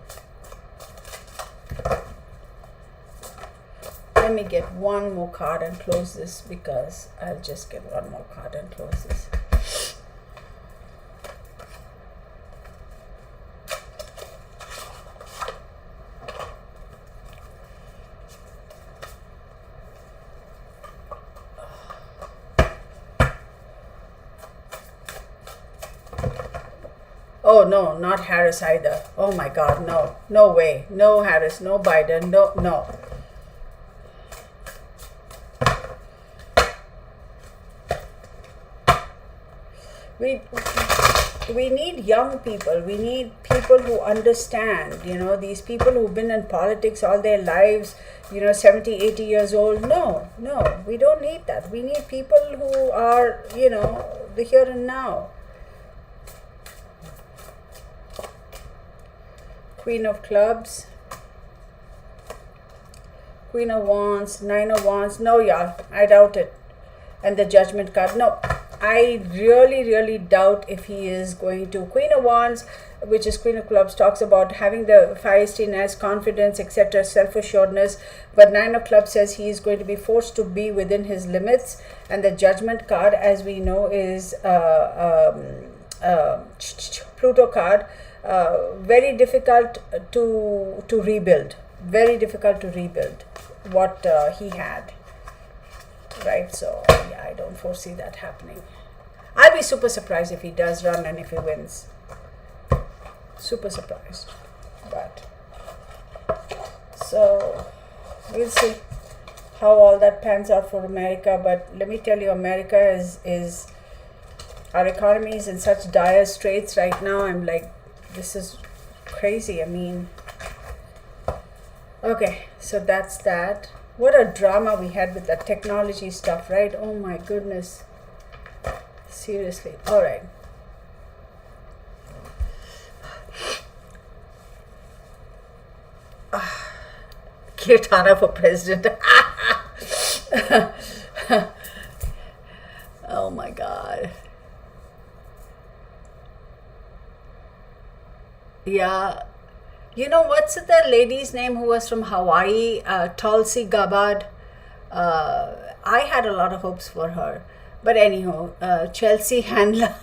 let me get one more card and close this, because I'll just get one more card and close this. Oh no, not Harris either. Oh my God, no way, no Harris, no Biden, no. We need young people. We need people who understand, these people who've been in politics all their lives, 70, 80 years old. No, we don't need that. We need people who are, the here and now. Queen of Clubs, Queen of Wands, Nine of Wands. No, y'all, I doubt it. And the Judgment card. No, I really doubt if he is going to. Queen of Wands, which is Queen of Clubs, talks about having the feistiness, confidence, etc., self-assuredness. But Nine of Clubs says he is going to be forced to be within his limits. And the Judgment card, as we know, is Pluto card. Very difficult to rebuild. Very difficult to rebuild what he had. Right, so yeah, I don't foresee that happening. I'll be super surprised if he does run and if he wins. Super surprised. But so we'll see how all that pans out for America. But let me tell you, America is our economy is in such dire straits right now. I'm like, this is crazy. I mean, okay, so that's that. What a drama we had with that technology stuff, right? Oh my goodness. Seriously. All right. Kirtana for president. Oh my God. Yeah. What's the lady's name who was from Hawaii? Tulsi Gabbard. I had a lot of hopes for her. But anyhow, Chelsea Handler.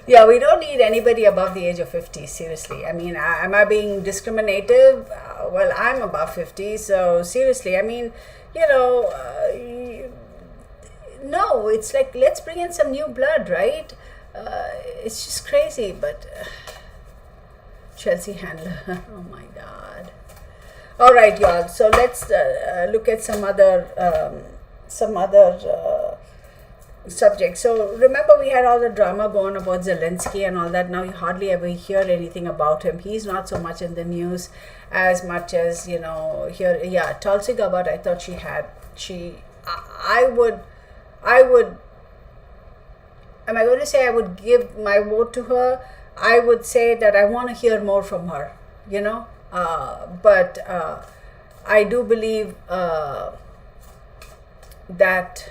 Yeah, we don't need anybody above the age of 50, seriously. I mean, am I being discriminative? Well, I'm above 50, so seriously, I mean, no, it's like, let's bring in some new blood, right? It's just crazy, but Chelsea Handler, oh my God. All right, y'all, so let's look at some other subject. So remember, we had all the drama going about Zelensky and all that. Now you hardly ever hear anything about him. He's not so much in the news as much as, you know, here. Yeah, Tulsi Gabbard, I thought I would, am I going to say I would give my vote to her? I would say that I want to hear more from her, you know. But I do believe that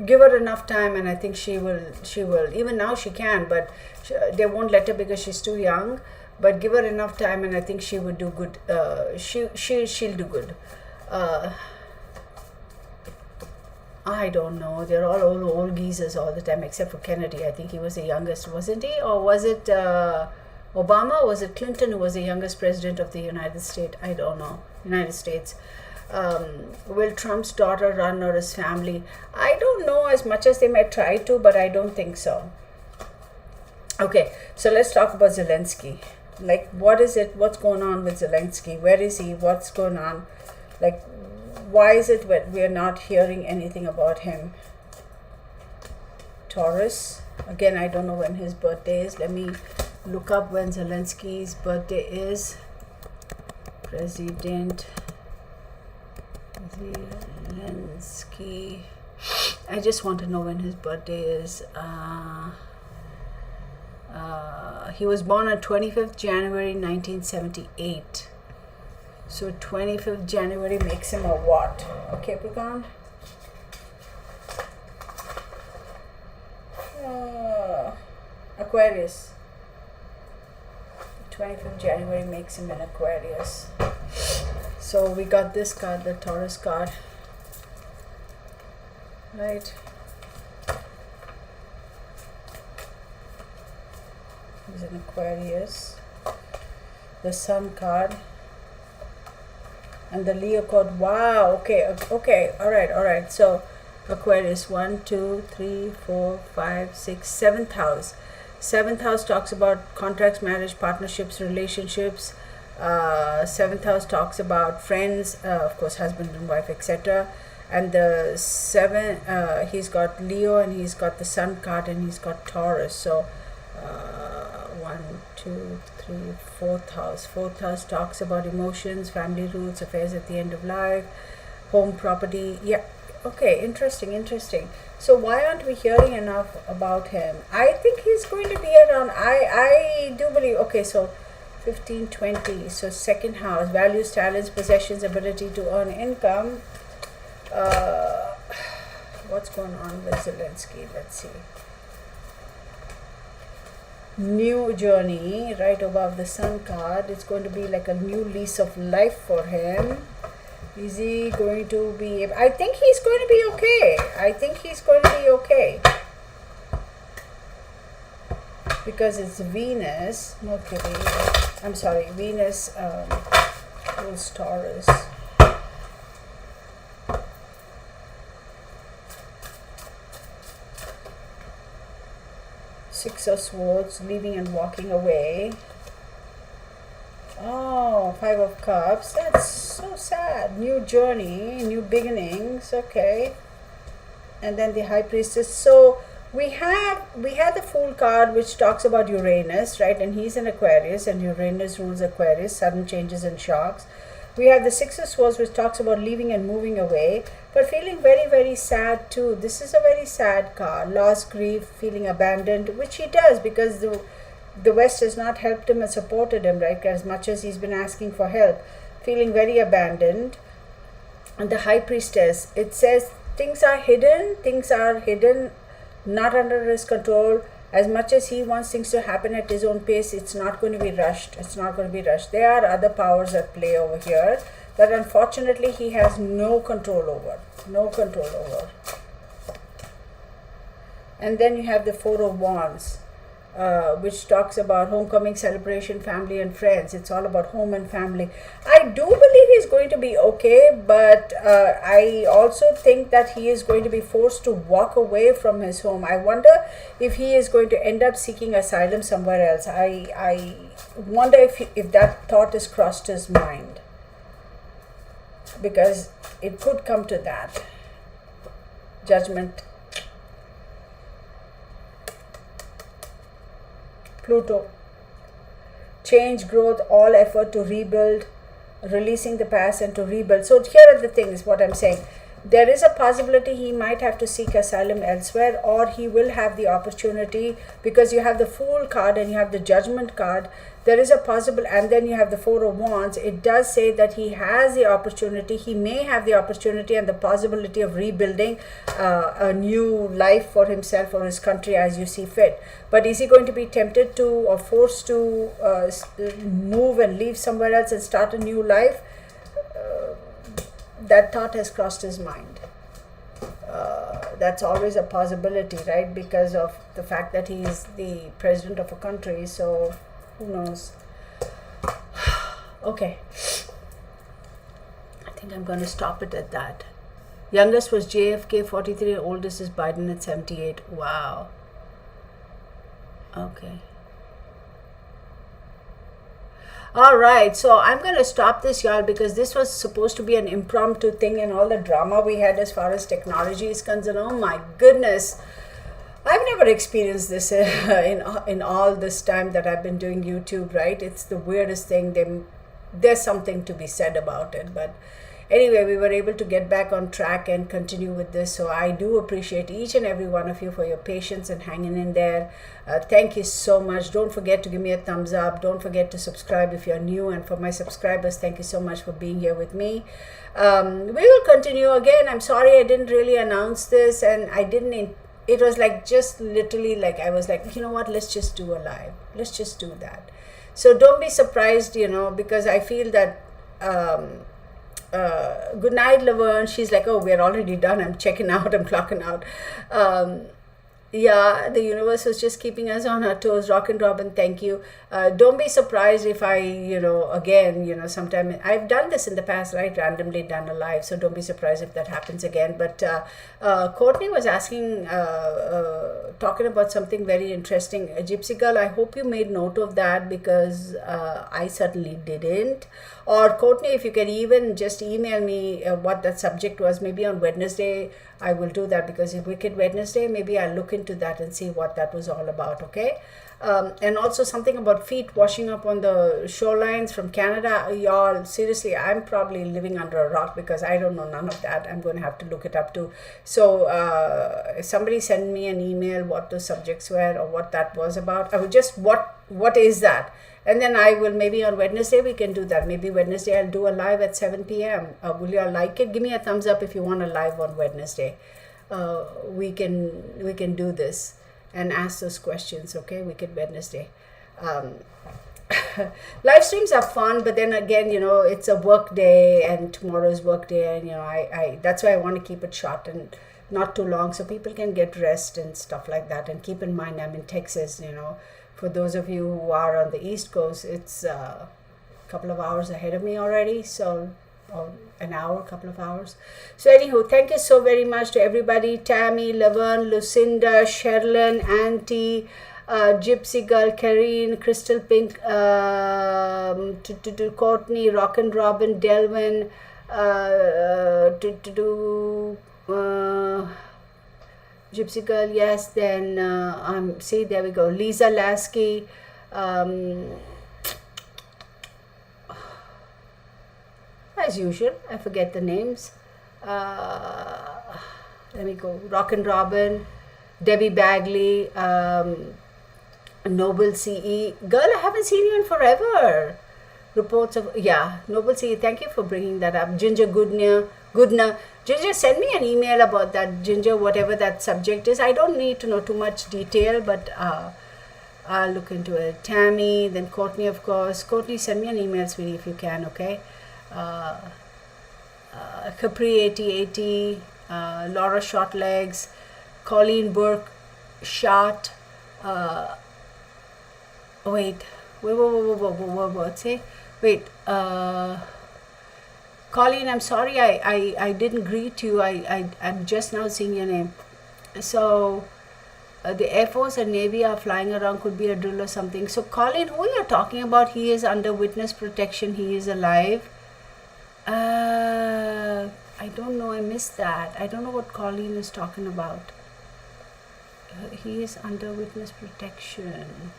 give her enough time, and I think she will. Even now she can, but they won't let her because she's too young. But give her enough time, and I think she would do good. She'll do good. I don't know. They're all old geezers all the time, except for Kennedy. I think he was the youngest, wasn't he? Or was it Obama? Or was it Clinton who was the youngest president of the United States? I don't know. United States. Will Trump's daughter run, or his family? I don't know, as much as they might try to, but I don't think so. Okay, so let's talk about Zelensky. Like, what is it? What's going on with Zelensky? Where is he? What's going on? Like, why is it that we're not hearing anything about him? Taurus. Again, I don't know when his birthday is. Let me look up when Zelensky's birthday is. President Zelensky. I just want to know when his birthday is. He was born on 25th January 1978. So 25th January makes him a what? A Capricorn? Aquarius. 25th January makes him an Aquarius. So we got this card, the Taurus card. Right? He's an Aquarius. The Sun card. And the Leo card. Wow. Okay. All right. So Aquarius, 1, 2, 3, 4, 5, 6, 7th house. 7th house talks about contracts, marriage, partnerships, relationships. 7th house talks about friends, of course, husband and wife, etc. And the 7, he's got Leo, and he's got the Sun card, and he's got Taurus. So 1, 2, 3, 4th house. 4th house talks about emotions, family roots, affairs at the end of life, home, property. Yeah. Okay, interesting. So why aren't we hearing enough about him? I think he's going to be around. I do believe. Okay, so 15, 20. So 2nd house, values, talents, possessions, ability to earn income. What's going on with Zelensky? Let's see. New journey, right above the Sun card. It's going to be like a new lease of life for him. Is he going to be... I think he's going to be okay. Because it's Venus, Mercury. I'm sorry, Venus rules Taurus. Six of Swords, leaving and walking away. Oh, 5 of Cups. That's so sad. New journey, new beginnings. Okay. And then the High Priestess. So we had the Fool card, which talks about Uranus, right? And he's an Aquarius, and Uranus rules Aquarius, sudden changes and shocks. We have the 6 of Swords, which talks about leaving and moving away, but feeling very, very sad too. This is a very sad card. Loss, grief, feeling abandoned, which he does, because the West has not helped him and supported him, right, as much as he's been asking for help. Feeling very abandoned. And the High Priestess, it says things are hidden, not under his control. As much as he wants things to happen at his own pace, it's not going to be rushed. There are other powers at play over here that unfortunately he has no control over. And then you have the 4 of Wands, which talks about homecoming, celebration, family and friends. It's all about home and family. I do believe he's going to be okay, but I also think that he is going to be forced to walk away from his home. I wonder if he is going to end up seeking asylum somewhere else. I wonder if that thought has crossed his mind. because it could come to that. Judgment. Pluto. Change, growth, all effort to rebuild, releasing the past and to rebuild. So here are the things, what I'm saying. There is a possibility he might have to seek asylum elsewhere, or he will have the opportunity, because you have the Fool card and you have the Judgment card. There is a possible, and then you have the Four of Wands. It does say that he has the opportunity, he may have the opportunity and the possibility of rebuilding a new life for himself or his country as you see fit. But is he going to be tempted to or forced to move and leave somewhere else and start a new life? That thought has crossed his mind. That's always a possibility, right? Because of the fact that he is the president of a country. So who knows? Okay. I think I'm going to stop it at that. Youngest was JFK, 43. Oldest is Biden at 78. Wow. Okay. All right, so I'm going to stop this, y'all, because this was supposed to be an impromptu thing, and all the drama we had as far as technology is concerned. Oh my goodness, I've never experienced this in all this time that I've been doing YouTube, right? It's the weirdest thing. There's something to be said about it, but anyway, we were able to get back on track and continue with this. So I do appreciate each and every one of you for your patience and hanging in there. Thank you so much. Don't forget to give me a thumbs up. Don't forget to subscribe if you're new. And for my subscribers, thank you so much for being here with me. We will continue again. I'm sorry I didn't really announce this, and I didn't. It was like just literally like I was like, you know what? Let's just do a live. Let's just do that. So don't be surprised, because I feel that. Good night, Laverne. She's like, oh, we're already done. I'm checking out. I'm clocking out. Yeah, the universe is just keeping us on our toes. Rock and Robin, thank you. Don't be surprised if I, again, sometime I've done this in the past, right? Randomly done a live. So don't be surprised if that happens again. But Courtney was asking, talking about something very interesting. Gypsy Girl, I hope you made note of that, because I certainly didn't. Or Courtney, if you can even just email me what that subject was, maybe on Wednesday, I will do that, because if Wicked Wednesday, maybe I'll look into that and see what that was all about, okay? And also something about feet washing up on the shorelines from Canada. Y'all, seriously, I'm probably living under a rock, because I don't know none of that. I'm going to have to look it up too. So somebody send me an email what those subjects were or what that was about. I would just, what is that? And then I will, maybe on Wednesday we can do that. Maybe Wednesday I'll do a live at 7 p.m. Will you all like it? Give me a thumbs up if you want a live on Wednesday. We can do this and ask those questions, okay? Wicked Wednesday. Live streams are fun, but then again, it's a work day, and tomorrow's work day, and I that's why I want to keep it short and not too long, so people can get rest and stuff like that. And keep in mind, I'm in Texas. For those of you who are on the East Coast, it's a couple of hours ahead of me already. So an hour, couple of hours. So anywho, thank you so very much to everybody. Tammy, Laverne, Lucinda, Sherlyn, Auntie, Gypsy Girl, Karine, Crystal Pink, to Courtney, Rock and Robin, Delvin, Gypsy Girl, yes. Then see, there we go. Lisa Lasky, as usual, I forget the names. Let me go. Rock and Robin, Debbie Bagley, Noble CE. Girl, I haven't seen you in forever. Reports of, Noble CE. Thank you for bringing that up. Ginger Goodner. Ginger, send me an email about that, Ginger, whatever that subject is. I don't need to know too much detail, but I'll look into it. Tammy, then Courtney, of course. Courtney, send me an email, sweetie, if you can, okay? Capri 8080, Laura Shortlegs, Colleen Burke, Shot. Wait. Colleen, I'm sorry I didn't greet you. I'm just now seeing your name. So the Air Force and Navy are flying around, could be a drill or something. So Colleen, who you're talking about, he is under witness protection. He is alive. I don't know. I missed that. I don't know what Colleen is talking about. He is under witness protection.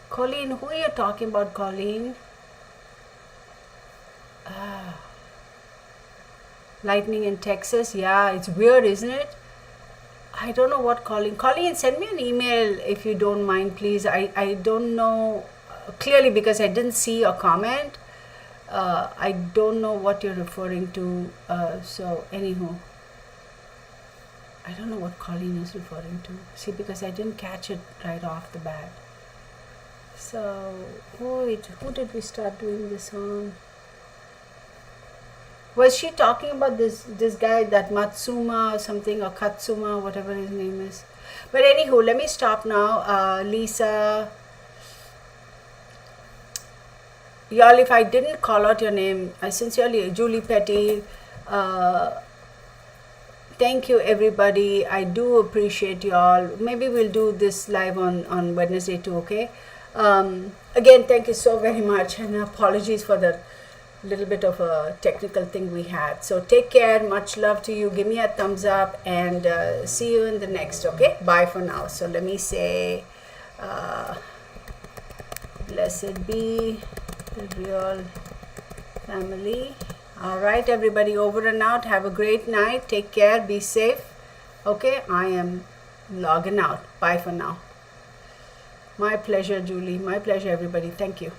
Colleen, who are you talking about, Colleen? Lightning in Texas. Yeah, it's weird, isn't it? I don't know what Colleen. Colleen, send me an email if you don't mind, please. I don't know clearly because I didn't see your comment. I don't know what you're referring to. So, anywho, I don't know what Colleen is referring to. See, because I didn't catch it right off the bat. So, who did we start doing this on? Was she talking about this guy, that Matsuma or something, or Katsuma, whatever his name is? But anywho, let me stop now. Lisa, y'all, if I didn't call out your name, I sincerely, Julie Petty, thank you everybody. I do appreciate y'all. Maybe we'll do this live on Wednesday too, okay? Again, thank you so very much, and apologies for the little bit of a technical thing we had. So take care, much love to you, give me a thumbs up, and see you in the next, okay? Bye for now. So let me say, blessed be the real family. All right, everybody, over and out. Have a great night. Take care, be safe. Okay, I am logging out. Bye for now. My pleasure, Julie. My pleasure, everybody. Thank you.